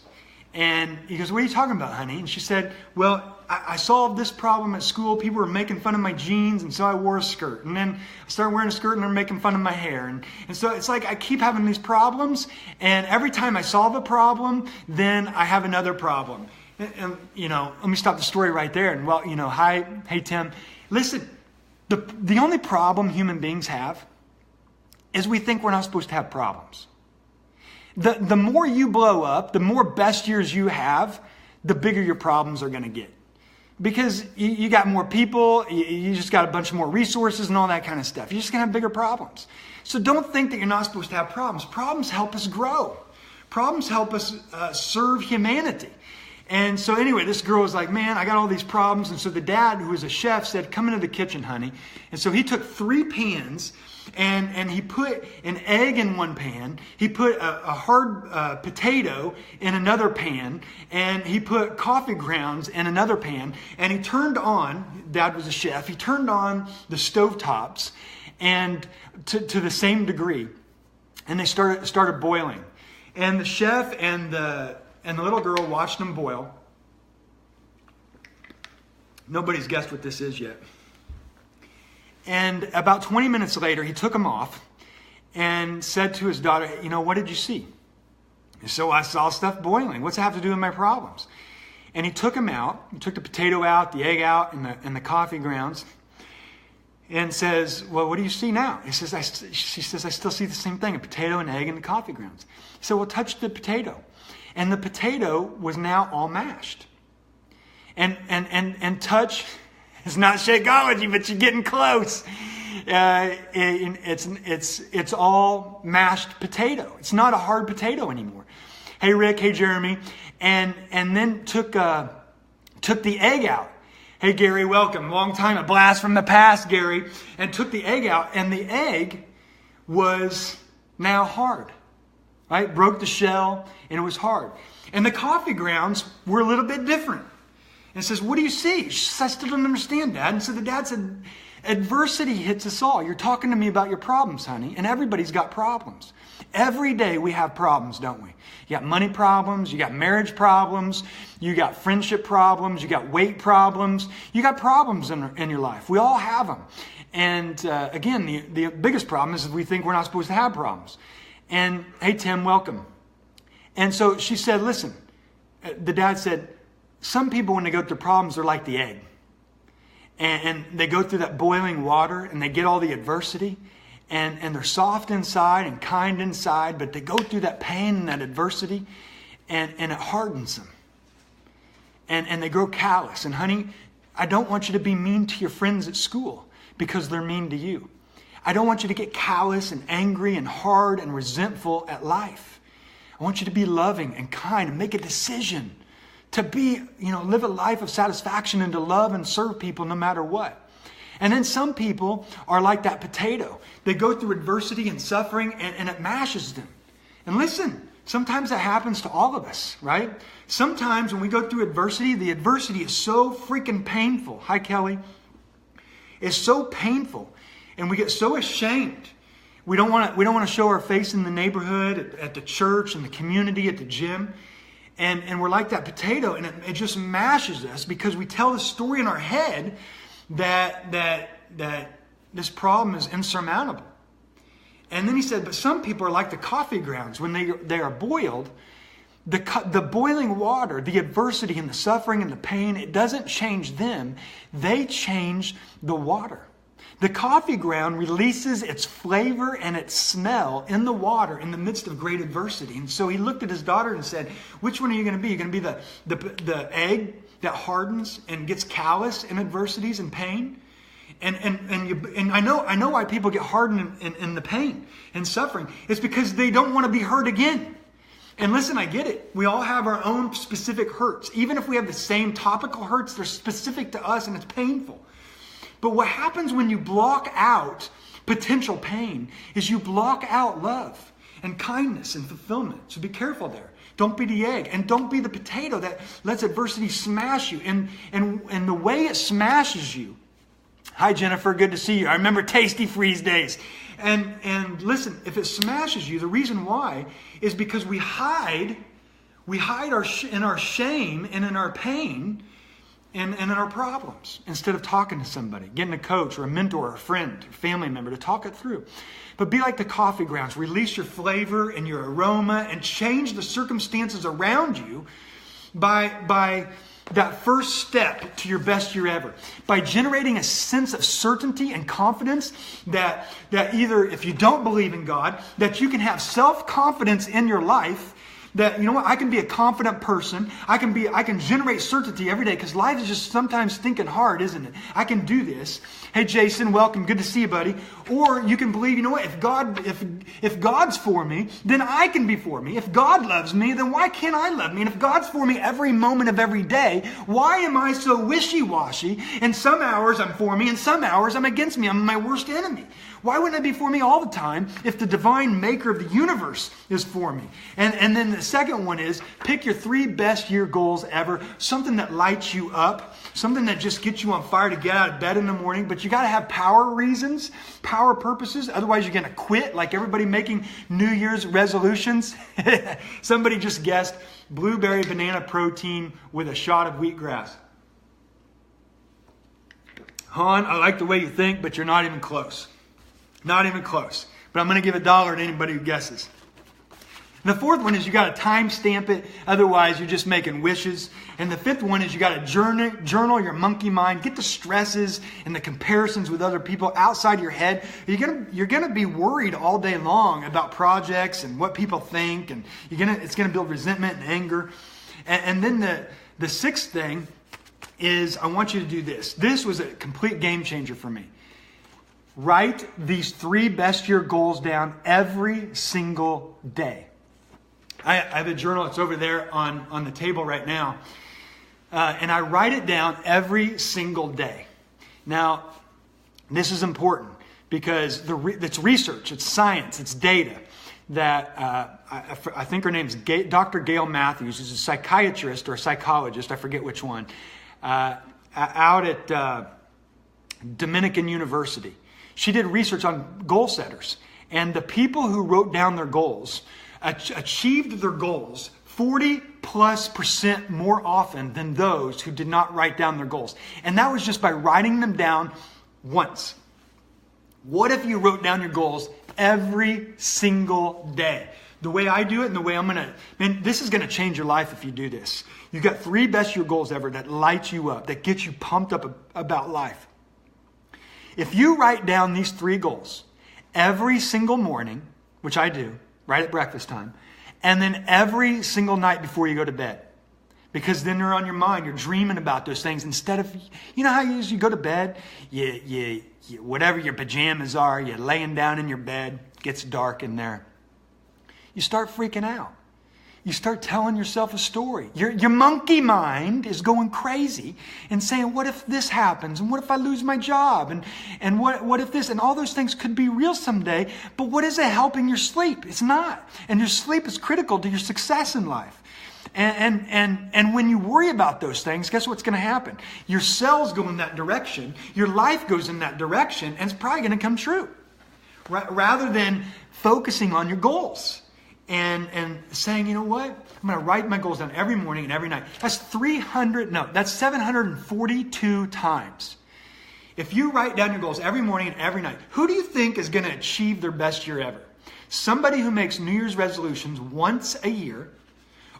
[SPEAKER 1] And he goes, what are you talking about, honey? And she said, well, I solved this problem at school. People were making fun of my jeans, and so I wore a skirt. And then I started wearing a skirt, and they're making fun of my hair. And so it's like I keep having these problems, and every time I solve a problem, then I have another problem. And let me stop the story right there. And hey, Tim. Listen, the only problem human beings have is we think we're not supposed to have problems. The more you blow up, the more best years you have, the bigger your problems are going to get. Because you got more people, you just got a bunch more resources and all that kind of stuff. You're just going to have bigger problems. So don't think that you're not supposed to have problems. Problems help us grow. Problems help us serve humanity. And so anyway, this girl was like, man, I got all these problems. And so the dad, who was a chef, said, come into the kitchen, honey. And so he took 3 pans, and he put an egg in one pan. He put a hard potato in another pan. And he put coffee grounds in another pan. And he turned on, Dad was a chef, he turned on the stovetops and to the same degree. And they started boiling. And the chef and the little girl watched them boil. Nobody's guessed what this is yet. And about 20 minutes later, he took them off and said to his daughter, what did you see? So I saw stuff boiling. What's it have to do with my problems? And he took them out. He took the potato out, the egg out, and the coffee grounds. and says, well, what do you see now? She says, I still see the same thing, a potato, an egg, and the coffee grounds. He said, well, touch the potato. And the potato was now all mashed. And touch is not Shakeology, but you're getting close. It's all mashed potato. It's not a hard potato anymore. Hey, Rick. Hey, Jeremy. And then took the egg out. Hey, Gary, welcome. Long time, a blast from the past, Gary. And took the egg out, and the egg was now hard. Right? Broke the shell, and it was hard. And the coffee grounds were a little bit different. And says, what do you see? She says, I still don't understand, Dad. And so the dad said, adversity hits us all. You're talking to me about your problems, honey. And everybody's got problems. Every day we have problems, don't we? You got money problems, you got marriage problems, you got friendship problems, you got weight problems. You got problems in your life. We all have them. And again, the biggest problem is we think we're not supposed to have problems. And hey, Tim, welcome. And so she said, listen, the dad said, some people when they go through problems, they're like the egg. And they go through that boiling water and they get all the adversity. And they're soft inside and kind inside, but they go through that pain and that adversity, and it hardens them. And they grow callous. And honey, I don't want you to be mean to your friends at school because they're mean to you. I don't want you to get callous and angry and hard and resentful at life. I want you to be loving and kind and make a decision to be, live a life of satisfaction and to love and serve people no matter what. And then some people are like that potato. They go through adversity and suffering and it mashes them. And listen, sometimes that happens to all of us, right? Sometimes when we go through adversity, the adversity is so freaking painful. Hi, Kelly. It's so painful. And we get so ashamed. We don't want to show our face in the neighborhood, at the church, in the community, at the gym. And we're like that potato, and it just mashes us because we tell the story in our head that this problem is insurmountable. And then he said, but some people are like the coffee grounds. When they are boiled, the boiling water, the adversity and the suffering and the pain, it doesn't change them. They change the water. The coffee ground releases its flavor and its smell in the water in the midst of great adversity. And so he looked at his daughter and said, which one are you going to be? You're going to be the egg that hardens and gets callous in adversities and pain? And I know why people get hardened in the pain and suffering. It's because they don't want to be hurt again. And listen, I get it. We all have our own specific hurts. Even if we have the same topical hurts, they're specific to us and it's painful. But what happens when you block out potential pain is you block out love and kindness and fulfillment. So be careful there. Don't be the egg and don't be the potato that lets adversity smash you. And the way it smashes you. Hi, Jennifer. Good to see you. I remember Tasty Freeze days. And listen, if it smashes you, the reason why is because we hide in our shame and in our pain and in our problems instead of talking to somebody, getting a coach or a mentor or a friend or family member to talk it through. But be like the coffee grounds. Release your flavor and your aroma and change the circumstances around you by that first step to your best year ever. By generating a sense of certainty and confidence that either if you don't believe in God, that you can have self-confidence in your life. That, you know what, I can be a confident person. I can generate certainty every day because life is just sometimes thinking hard, isn't it? I can do this. Hey, Jason, welcome. Good to see you, buddy. Or you can believe, you know what, if God's for me, then I can be for me. If God loves me, then why can't I love me? And if God's for me every moment of every day, why am I so wishy-washy? And some hours I'm for me and some hours I'm against me. I'm my worst enemy. Why wouldn't it be for me all the time if the divine maker of the universe is for me? And then the second one is pick your 3 best year goals ever. Something that lights you up. Something that just gets you on fire to get out of bed in the morning. But you got to have power reasons, power purposes. Otherwise you're going to quit like everybody making New Year's resolutions. Somebody just guessed blueberry banana protein with a shot of wheatgrass. Han, I like the way you think, but you're not even close. Not even close. But I'm going to give $1 to anybody who guesses. The fourth one is you got to time stamp it. Otherwise, you're just making wishes. And the fifth one is you got to journal your monkey mind. Get the stresses and the comparisons with other people outside your head. You're gonna be worried all day long about projects and what people think, and it's gonna build resentment and anger. And then the sixth thing is I want you to do this. This was a complete game changer for me. Write these 3 best year goals down every single day. I have a journal. It's over there on the table right now. And I write it down every single day. Now, this is important because it's research, it's science, it's data that I think her name's Dr. Gail Matthews, who's a psychiatrist or a psychologist, I forget which one, out at Dominican University. She did research on goal setters. And the people who wrote down their goals achieved their goals 40+% more often than those who did not write down their goals. And that was just by writing them down once. What if you wrote down your goals every single day? The way I do it and the way this is going to change your life if you do this. You've got 3 best year goals ever that light you up, that get you pumped up about life. If you write down these 3 goals every single morning, which I do, right at breakfast time, and then every single night before you go to bed. Because then they're on your mind. You're dreaming about those things instead of, you know how you go to bed, you whatever your pajamas are, you're laying down in your bed, it gets dark in there. You start freaking out. You start telling yourself a story. Your monkey mind is going crazy and saying, what if this happens? And what if I lose my job? And what if this? And all those things could be real someday. But what is it helping your sleep? It's not. And your sleep is critical to your success in life. And when you worry about those things, guess what's going to happen? Your cells go in that direction. Your life goes in that direction. And it's probably going to come true. Rather than focusing on your goals. And saying, you know what? I'm going to write my goals down every morning and every night. That's 742 times. If you write down your goals every morning and every night, who do you think is going to achieve their best year ever? Somebody who makes New Year's resolutions once a year,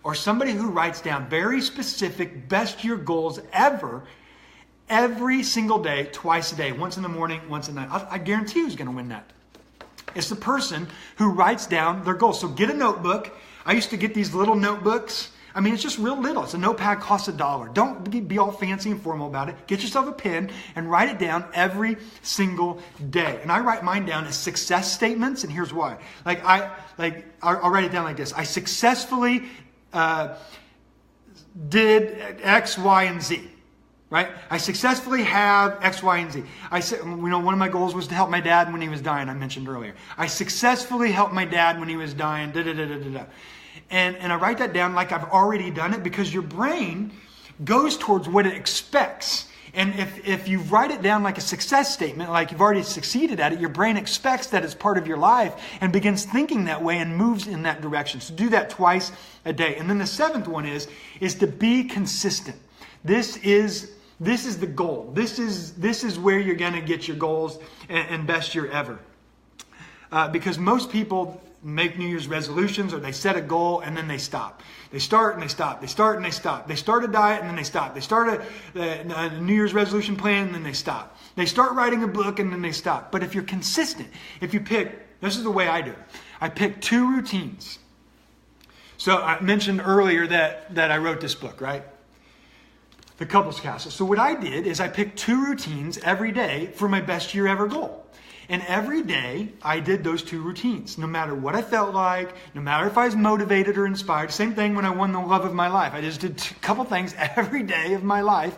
[SPEAKER 1] or somebody who writes down very specific best year goals ever, every single day, twice a day, once in the morning, once at night. I guarantee who's going to win that. It's the person who writes down their goals. So get a notebook. I used to get these little notebooks. I mean, it's just real little. It's a notepad, costs $1. Don't be all fancy and formal about it. Get yourself a pen and write it down every single day. And I write mine down as success statements, and here's why. I'll write it down like this. I successfully did X, Y, and Z. Right? I successfully have X, Y, and Z. I said, one of my goals was to help my dad when he was dying, I mentioned earlier. I successfully helped my dad when he was dying, And I write that down like I've already done it, because your brain goes towards what it expects. And if you write it down like a success statement, like you've already succeeded at it, your brain expects that it's part of your life and begins thinking that way and moves in that direction. So do that twice a day. And then the 7th one is to be consistent. This is the goal. This is where you're going to get your goals and best year ever. Because most people make New Year's resolutions, or they set a goal and then they stop. They start and they stop. They start and they stop. They start a diet and then they stop. They start a New Year's resolution plan and then they stop. They start writing a book and then they stop. But if you're consistent, if you pick, this is the way I do it. I pick 2 routines. So I mentioned earlier that I wrote this book, right? The Couples Castle. So what I did is I picked 2 routines every day for my best year ever goal. And every day I did those 2 routines, no matter what I felt like, no matter if I was motivated or inspired. Same thing when I won the love of my life. I just did a couple things every day of my life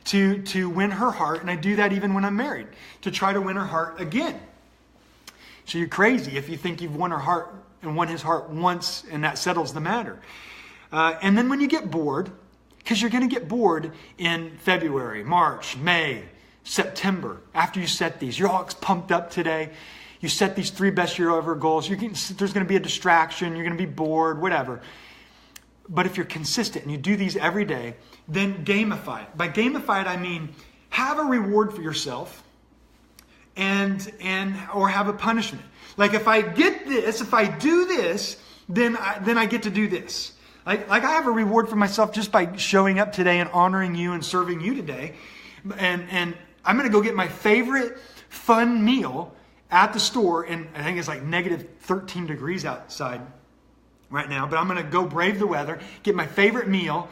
[SPEAKER 1] to win her heart. And I do that even when I'm married, to try to win her heart again. So you're crazy if you think you've won her heart and won his heart once and that settles the matter. And then when you get bored, because you're going to get bored in February, March, May, September. After you set these, you're all pumped up today. You set these 3 best year ever goals. There's going to be a distraction. You're going to be bored, whatever. But if you're consistent and you do these every day, then gamify it. By gamify it, I mean have a reward for yourself or have a punishment. Like if I get this, if I do this, then I get to do this. Like I have a reward for myself just by showing up today and honoring you and serving you today. And I'm going to go get my favorite fun meal at the store. And I think it's like negative 13 degrees outside right now. But I'm going to go brave the weather, get my favorite meal,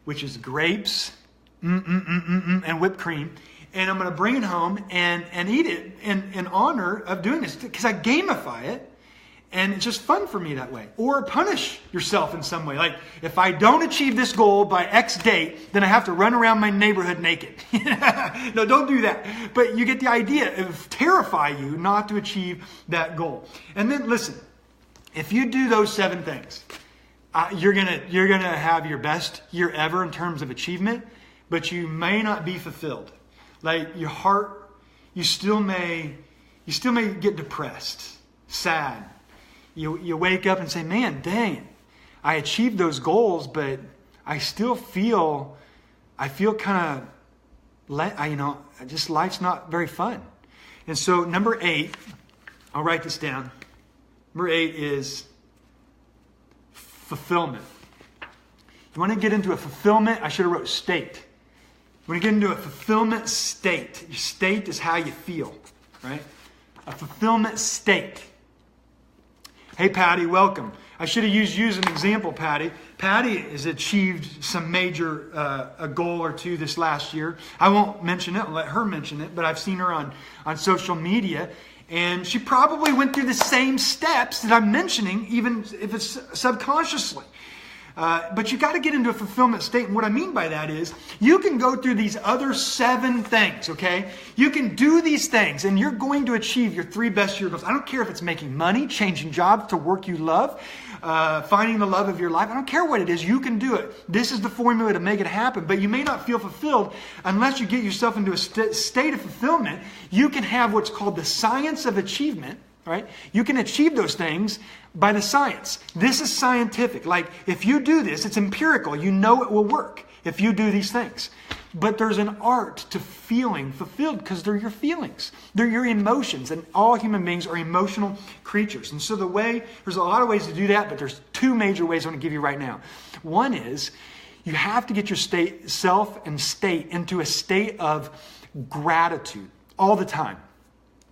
[SPEAKER 1] which is grapes and whipped cream. And I'm going to bring it home and eat it in honor of doing this. Because I gamify it. And it's just fun for me that way. Or punish yourself in some way. Like, if I don't achieve this goal by X date, then I have to run around my neighborhood naked. No, don't do that. But you get the idea of terrify you not to achieve that goal. And then listen, if you do those 7 things, you're gonna have your best year ever in terms of achievement, but you may not be fulfilled. Like your heart, you still may get depressed, sad. You wake up and say, man, dang it, I achieved those goals, but I still feel kind of, just life's not very fun. And so number 8, I'll write this down. Number 8 is fulfillment. You want to get into a fulfillment, I should have wrote state. You want to get into a fulfillment state. Your state is how you feel, right? A fulfillment state. Hey, Patty, welcome. I should have used you as an example, Patty. Patty has achieved some major a goal or two this last year. I won't mention it. I'll let her mention it. But I've seen her on social media. And she probably went through the same steps that I'm mentioning, even if it's subconsciously. But you got to get into a fulfillment state. And what I mean by that is you can go through these other 7 things, okay? You can do these things and you're going to achieve your 3 best year goals. I don't care if it's making money, changing jobs to work you love, finding the love of your life. I don't care what it is. You can do it. This is the formula to make it happen. But you may not feel fulfilled unless you get yourself into a state of fulfillment. You can have what's called the science of achievement. Right? You can achieve those things by the science. This is scientific. Like, if you do this, it's empirical. You know it will work if you do these things. But there's an art to feeling fulfilled because they're your feelings. They're your emotions. And all human beings are emotional creatures. And so there's a lot of ways to do that, but there's 2 major ways I want to give you right now. One is you have to get your self and state into a state of gratitude all the time.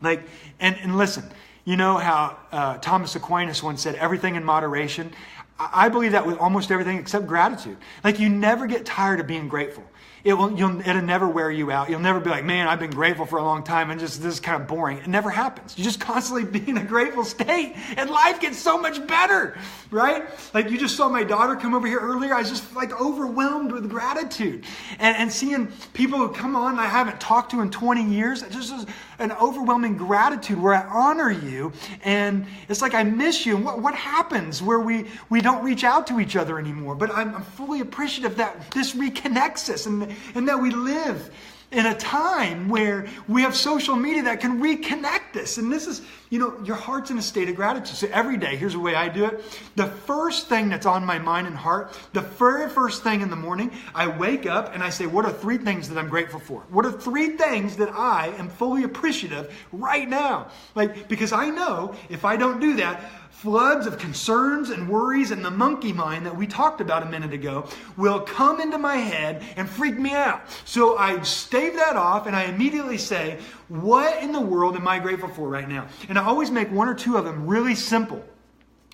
[SPEAKER 1] Like, and listen, you know how Thomas Aquinas once said, everything in moderation. I believe that with almost everything except gratitude. Like, you never get tired of being grateful. It'll never wear you out. You'll never be like, man, I've been grateful for a long time and just this is kind of boring. It never happens. You just constantly be in a grateful state and life gets so much better, right? Like, you just saw my daughter come over here earlier. I was just like overwhelmed with gratitude. And seeing people who come on I haven't talked to in 20 years, it just is an overwhelming gratitude where I honor you and it's like I miss you. And what happens where we don't reach out to each other anymore? But I'm fully appreciative that this reconnects us and that we live in a time where we have social media that can reconnect us. And this is, your heart's in a state of gratitude. So every day, here's the way I do it. The first thing that's on my mind and heart, the very first thing in the morning, I wake up and I say, what are 3 things that I'm grateful for? What are 3 things that I am fully appreciative right now? Because I know if I don't do that, floods of concerns and worries and the monkey mind that we talked about a minute ago will come into my head and freak me out. So I stave that off and I immediately say, what in the world am I grateful for right now? And I always make 1 or 2 of them really simple.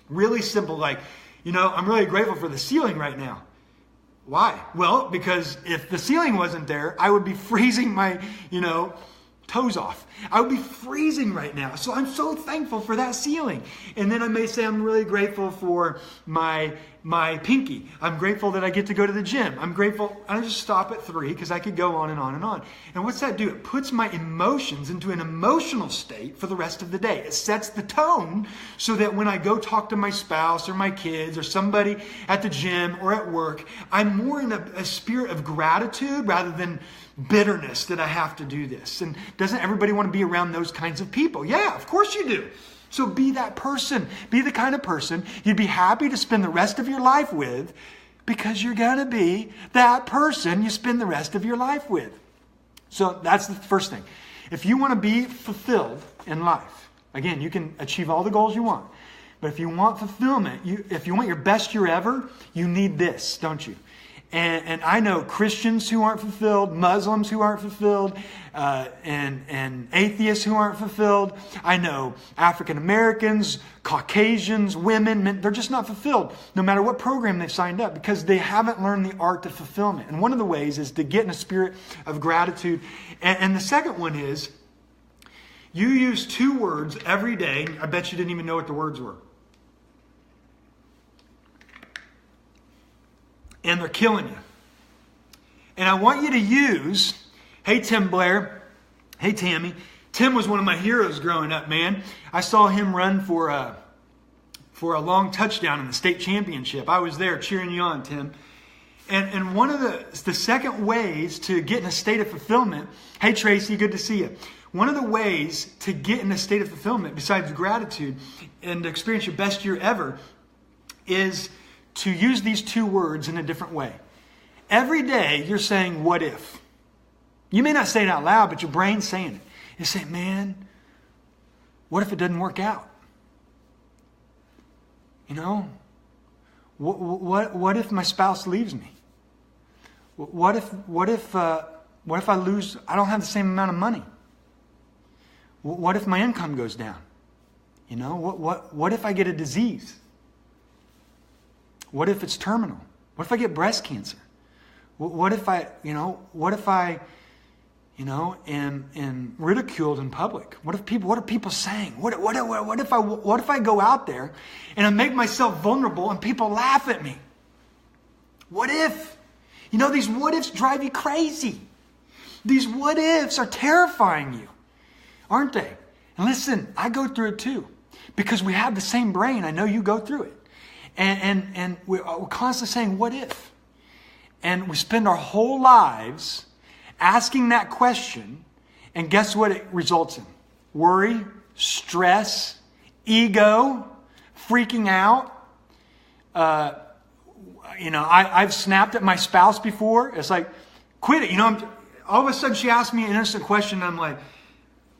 [SPEAKER 1] Really simple. Like, I'm really grateful for the ceiling right now. Why? Well, because if the ceiling wasn't there, I would be freezing my, toes off. I would be freezing right now. So I'm so thankful for that ceiling. And then I may say I'm really grateful for my pinky. I'm grateful that I get to go to the gym. I'm grateful. I just stop at 3 because I could go on and on and on. And what's that do? It puts my emotions into an emotional state for the rest of the day. It sets the tone so that when I go talk to my spouse or my kids or somebody at the gym or at work, I'm more in a spirit of gratitude rather than bitterness that I have to do this. And doesn't everybody want to be around those kinds of people? Yeah, of course you do. So be that person. Be the kind of person you'd be happy to spend the rest of your life with because you're going to be that person you spend the rest of your life with. So that's the first thing. If you want to be fulfilled in life, again, you can achieve all the goals you want.
[SPEAKER 2] But if you want fulfillment, if you want your best year ever, you need this, don't you? And I know Christians who aren't fulfilled, Muslims who aren't fulfilled, and atheists who aren't fulfilled. I know African Americans, Caucasians, women, men, they're just not fulfilled no matter what program they've signed up because they haven't learned the art of fulfillment. And one of the ways is to get in a spirit of gratitude. And the second one is you use 2 words every day. I bet you didn't even know what the words were. And they're killing you. And I want you to use, hey Tim Blair, hey Tammy. Tim was one of my heroes growing up, man. I saw him run for a long touchdown in the state championship. I was there cheering you on, Tim. And one of the second ways to get in a state of fulfillment, hey Tracy, good to see you. One of the ways to get in a state of fulfillment, besides gratitude and to experience your best year ever, is to use these 2 words in a different way. Every day you're saying, what if? You may not say it out loud, but your brain's saying it. You're saying, man, what if it doesn't work out? You know, what if my spouse leaves me? What if I lose, I don't have the same amount of money? What if my income goes down? You know, what if I get a disease? What if it's terminal? What if I get breast cancer? What if I am ridiculed in public? What are people saying? What if I go out there and I make myself vulnerable and people laugh at me? What if? You know, these what ifs drive you crazy. These what ifs are terrifying you, aren't they? And listen, I go through it too. Because we have the same brain. I know you go through it. And we're constantly saying, what if? And we spend our whole lives asking that question. And guess what it results in? Worry, stress, ego, freaking out. I've snapped at my spouse before. It's like, quit it. You know, all of a sudden she asked me an innocent question. And I'm like,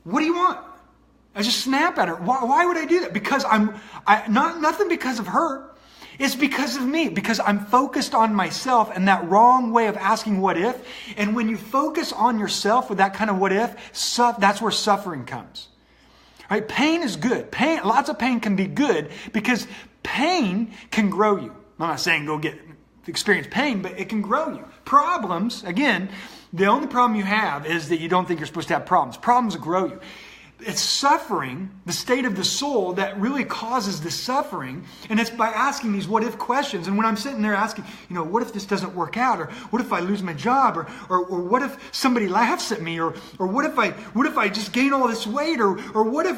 [SPEAKER 2] what do you want? I just snap at her. Why would I do that? Because nothing because of her. It's because of me. Because I'm focused on myself and that wrong way of asking what if. And when you focus on yourself with that kind of what if, that's where suffering comes. Right? Pain is good. Lots of pain can be good because pain can grow you. I'm not saying go experience pain, but it can grow you. Problems, again, the only problem you have is that you don't think you're supposed to have problems. Problems grow you. It's suffering, the state of the soul, that really causes the suffering. And it's by asking these what if questions. And when I'm sitting there asking, what if this doesn't work out? Or what if I lose my job? Or what if somebody laughs at me? Or what if I just gain all this weight? Or what if?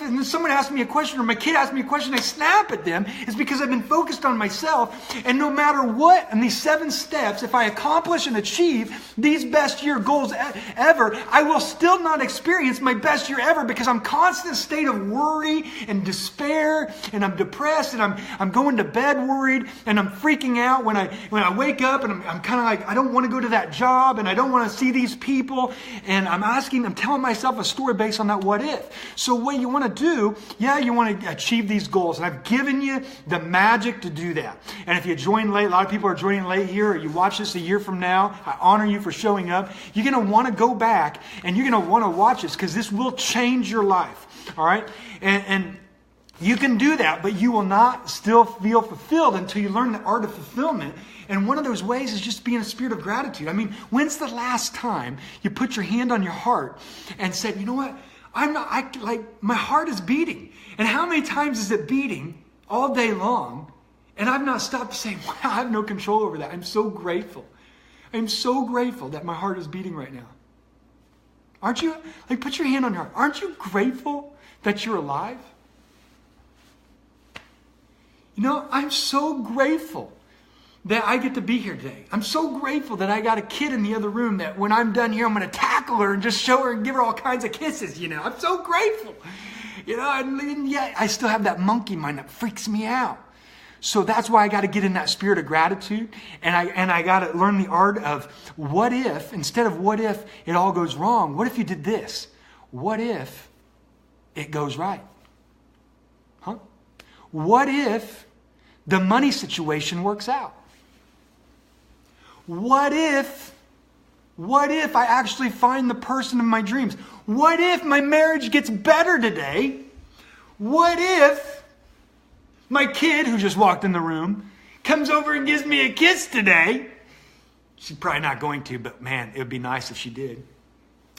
[SPEAKER 2] And then someone asks me a question, or my kid asks me a question, I snap at them. It's because I've been focused on myself. And no matter what, in these 7 steps, if I accomplish and achieve these best year goals ever, I will still not experience my best year ever because I'm constant state of worry and despair, and I'm depressed, and I'm going to bed worried, and I'm freaking out when I wake up, and I'm kind of like, I don't want to go to that job, and I don't want to see these people, and I'm telling myself a story based on that what if. So what you want to do, you want to achieve these goals, and I've given you the magic to do that. And if you join late, a lot of people are joining late here, or you watch this a year from now, I honor you for showing up. You're going to want to go back, and you're going to want to watch this, because this will change your life. All right? And you can do that, but you will not still feel fulfilled until you learn the art of fulfillment. And one of those ways is just be in a spirit of gratitude. I mean, when's the last time you put your hand on your heart and said, you know what? My heart is beating. And how many times is it beating all day long? And I've not stopped to say, wow, I have no control over that. I'm so grateful. I'm so grateful that my heart is beating right now. Aren't you? Put your hand on your heart. Aren't you grateful that you're alive? I'm so grateful that I get to be here today. I'm so grateful that I got a kid in the other room that when I'm done here, I'm going to tackle her and just show her and give her all kinds of kisses. I'm so grateful. And yet I still have that monkey mind that freaks me out. So that's why I got to get in that spirit of gratitude, and I got to learn the art of what if, instead of what if it all goes wrong, what if you did this? What if it goes right? Huh? what if the money situation works out? What if I actually find the person of my dreams? What if my marriage gets better today? What if my kid, who just walked in the room, comes over and gives me a kiss today? She's probably not going to, but man, it would be nice if she did.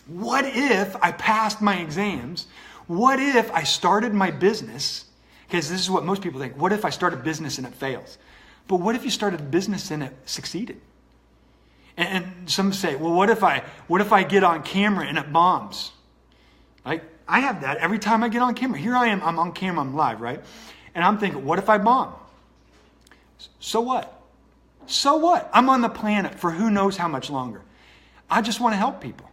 [SPEAKER 2] What if I passed my exams? What if I started my business? Because this is what most people think. What if I start a business and it fails? But what if you started a business and it succeeded? And some say, well, what if I get on camera and it bombs? Like, I have that every time I get on camera. Here I am, I'm on camera, I'm live, right? And I'm thinking, what if I bomb? So what? So what? I'm on the planet for who knows how much longer. I just want to help people.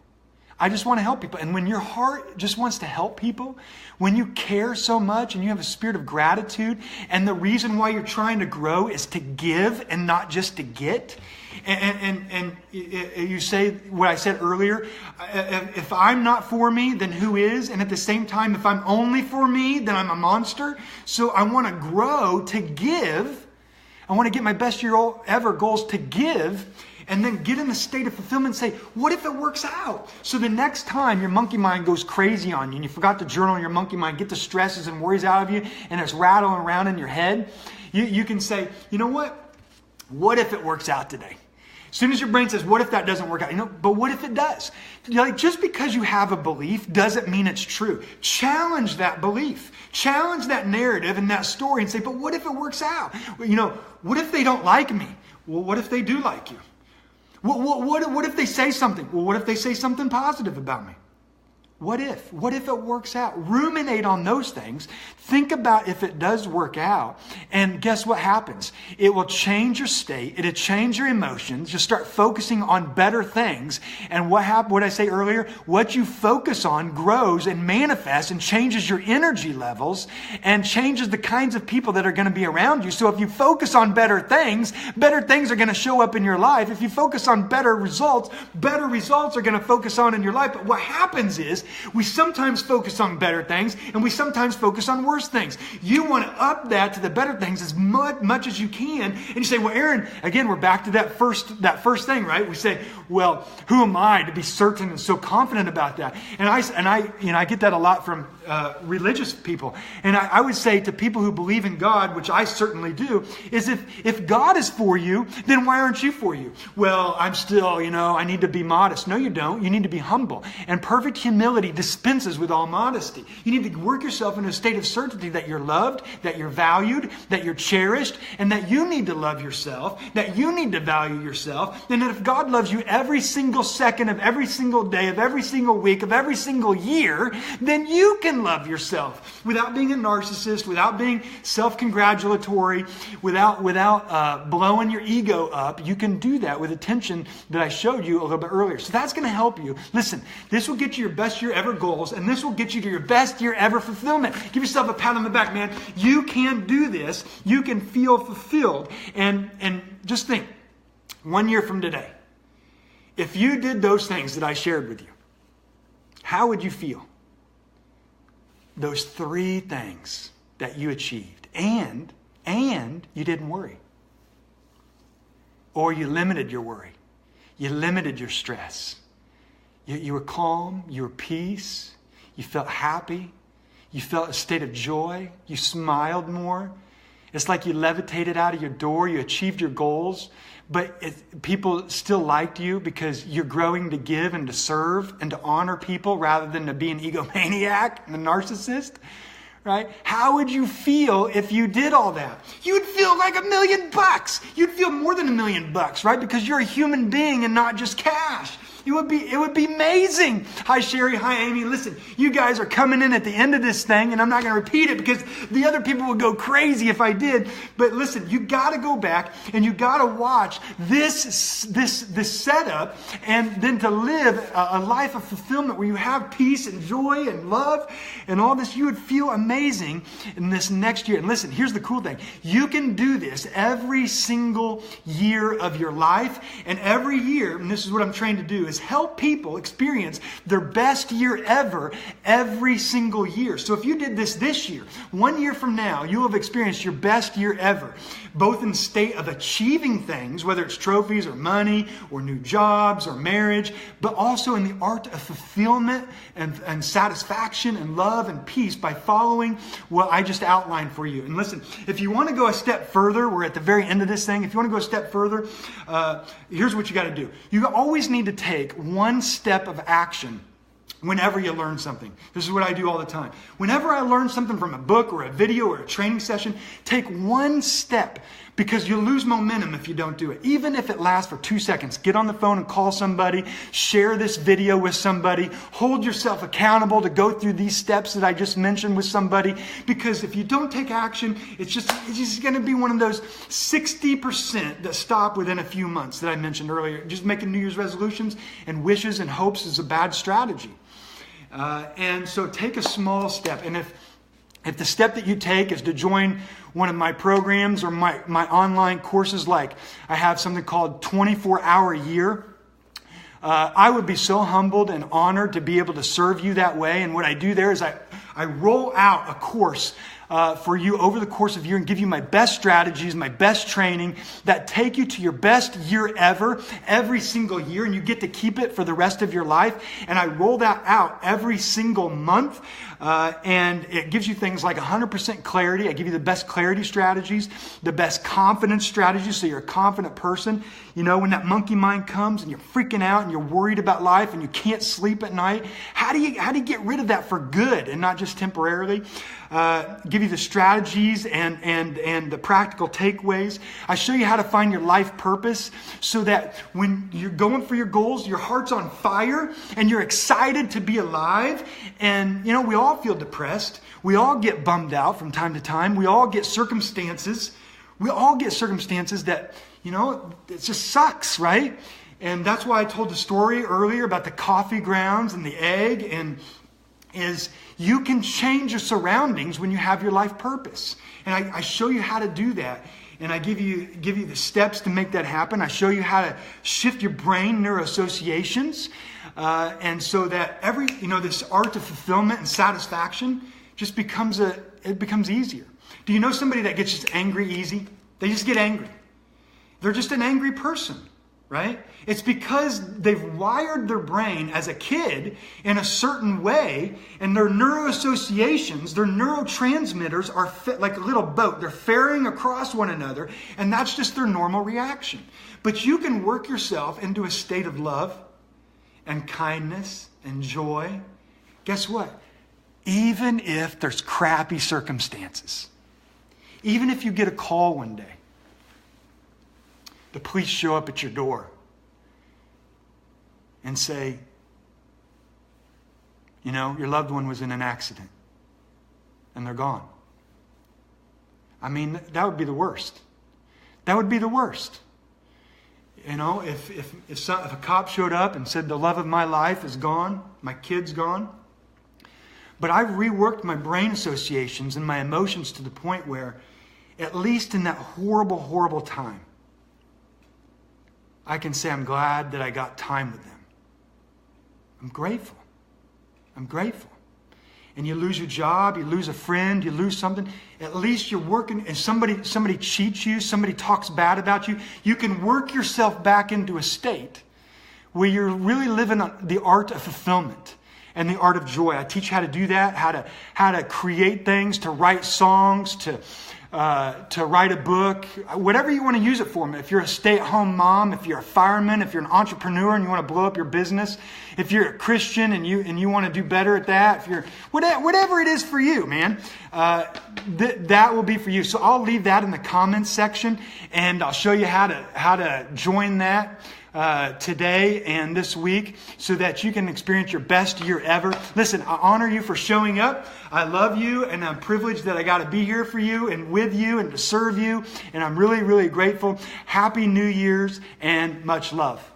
[SPEAKER 2] I just want to help people. And when your heart just wants to help people, when you care so much and you have a spirit of gratitude, and the reason why you're trying to grow is to give and not just to get, and you say what I said earlier, if I'm not for me, then who is? And at the same time, if I'm only for me, then I'm a monster. So I want to grow to give. I want to get my best year ever goals to give, and then get in the state of fulfillment and say, what if it works out? So the next time your monkey mind goes crazy on you and you forgot to journal your monkey mind, get the stresses and worries out of you, and it's rattling around in your head, you can say, you know what? What if it works out today? As soon as your brain says, what if that doesn't work out? But what if it does? Like, just because you have a belief doesn't mean it's true. Challenge that belief. Challenge that narrative and that story and say, but what if it works out? What if they don't like me? Well, what if they do like you? What if they say something? Well, what if they say something positive about me? What if? What if it works out? Ruminate on those things. Think about if it does work out. And guess what happens? It will change your state. It'll change your emotions. You'll start focusing on better things. And what I say earlier, what you focus on grows and manifests and changes your energy levels and changes the kinds of people that are going to be around you. So if you focus on better things are going to show up in your life. If you focus on better results are going to focus on in your life. But what happens is, we sometimes focus on better things and we sometimes focus on worse things. You want to up that to the better things as much as you can. And you say, well, Aaron, again, we're back to that first thing, right? We say, well, who am I to be certain and so confident about that? And I get that a lot from religious people. And I would say to people who believe in God, which I certainly do, is if God is for you, then why aren't you for you? Well, I'm still, I need to be modest. No, you don't. You need to be humble. And perfect humility dispenses with all modesty. You need to work yourself into a state of certainty that you're loved, that you're valued, that you're cherished, and that you need to love yourself, that you need to value yourself, and that if God loves you every single second of every single day, of every single week, of every single year, then you can love yourself without being a narcissist, without being self-congratulatory, without blowing your ego up. You can do that with attention that I showed you a little bit earlier. So that's going to help you. Listen, this will get you your best year ever goals, and this will get you to your best year ever fulfillment. Give yourself a pat on the back, man. You can do this. You can feel fulfilled. And just think, 1 year from today, if you did those things that I shared with you, how would you feel? Those 3 things that you achieved, and you didn't worry. Or you limited your worry. You limited your stress. You were calm, you were peace, you felt happy, you felt a state of joy, you smiled more. It's like you levitated out of your door, you achieved your goals, but people still liked you because you're growing to give and to serve and to honor people rather than to be an egomaniac and a narcissist. Right? How would you feel if you did all that? You'd feel like $1 million. You'd feel more than $1 million, right? Because you're a human being and not just cash. It would be amazing. Hi, Sherry. Hi, Amy. Listen, you guys are coming in at the end of this thing, and I'm not going to repeat it because the other people would go crazy if I did. But listen, you got to go back and you got to watch this setup, and then to live a life of fulfillment where you have peace and joy and love and all this. You would feel amazing in this next year. And listen, here's the cool thing. You can do this every single year of your life, and every year, and this is what I'm trained to do, is is help people experience their best year ever every single year. So if you did this year, 1 year from now, you will have experienced your best year ever, both in the state of achieving things, whether it's trophies or money or new jobs or marriage, but also in the art of fulfillment and satisfaction and love and peace by following what I just outlined for you. And listen, if you want to go a step further, we're at the very end of this thing. If you want to go a step further, here's what you got to do. You always need to take one step of action whenever you learn something. This is what I do all the time. Whenever I learn something from a book or a video or a training session, take one step, because you'll lose momentum if you don't do it. Even if it lasts for 2 seconds. Get on the phone and call somebody. Share this video with somebody. Hold yourself accountable to go through these steps that I just mentioned with somebody. Because if you don't take action, it's just going to be one of those 60% that stop within a few months that I mentioned earlier. Just making New Year's resolutions and wishes and hopes is a bad strategy. And so take a small step. And if the step that you take is to join one of my programs or my online courses, like I have something called 24-Hour Year, I would be so humbled and honored to be able to serve you that way. And what I do there is I roll out a course for you over the course of a year and give you my best strategies, my best training that take you to your best year ever, every single year, and you get to keep it for the rest of your life. And I roll that out every single month, and it gives you things like 100% clarity. I give you the best clarity strategies, the best confidence strategies, so you're a confident person. You know, when that monkey mind comes and you're freaking out and you're worried about life and you can't sleep at night, how do you get rid of that for good and not just temporarily? Give you the strategies and the practical takeaways. I show you how to find your life purpose so that when you're going for your goals, your heart's on fire and you're excited to be alive. And, you know, we all feel depressed. We all get bummed out from time to time. We all get circumstances. We all get circumstances that, you know, it just sucks, right? And that's why I told the story earlier about the coffee grounds and the egg, and is you can change your surroundings when you have your life purpose. And I show you how to do that. And I give you the steps to make that happen. I show you how to shift your brain neuroassociations. And so that this art of fulfillment and satisfaction just becomes easier. Do you know somebody that gets just angry easy? They just get angry. They're just an angry person, right? It's because they've wired their brain as a kid in a certain way, and their neuroassociations, their neurotransmitters are like a little boat. They're ferrying across one another, and that's just their normal reaction. But you can work yourself into a state of love and kindness and joy. Guess what? Even if there's crappy circumstances, even if you get a call one day, the police show up at your door and say, you know, your loved one was in an accident and they're gone. I mean, that would be the worst. That would be the worst. You know, if a cop showed up and said the love of my life is gone, my kid's gone. But I've reworked my brain associations and my emotions to the point where, at least in that horrible, horrible time, I can say I'm glad that I got time with them. I'm grateful. I'm grateful. And you lose your job, you lose a friend, you lose something. At least you're working, and somebody cheats you, somebody talks bad about you. You can work yourself back into a state where you're really living on the art of fulfillment and the art of joy. I teach how to do that, how to create things, to write songs, to write a book, whatever you want to use it for. If you're a stay-at-home mom, if you're a fireman, if you're an entrepreneur and you want to blow up your business, if you're a Christian and you want to do better at that, if you're whatever it is for you, man, that will be for you. So I'll leave that in the comments section, and I'll show you how to join that today and this week so that you can experience your best year ever. Listen, I honor you for showing up. I love you, and I'm privileged that I got to be here for you and with you and to serve you. And I'm really, really grateful. Happy New Year's and much love.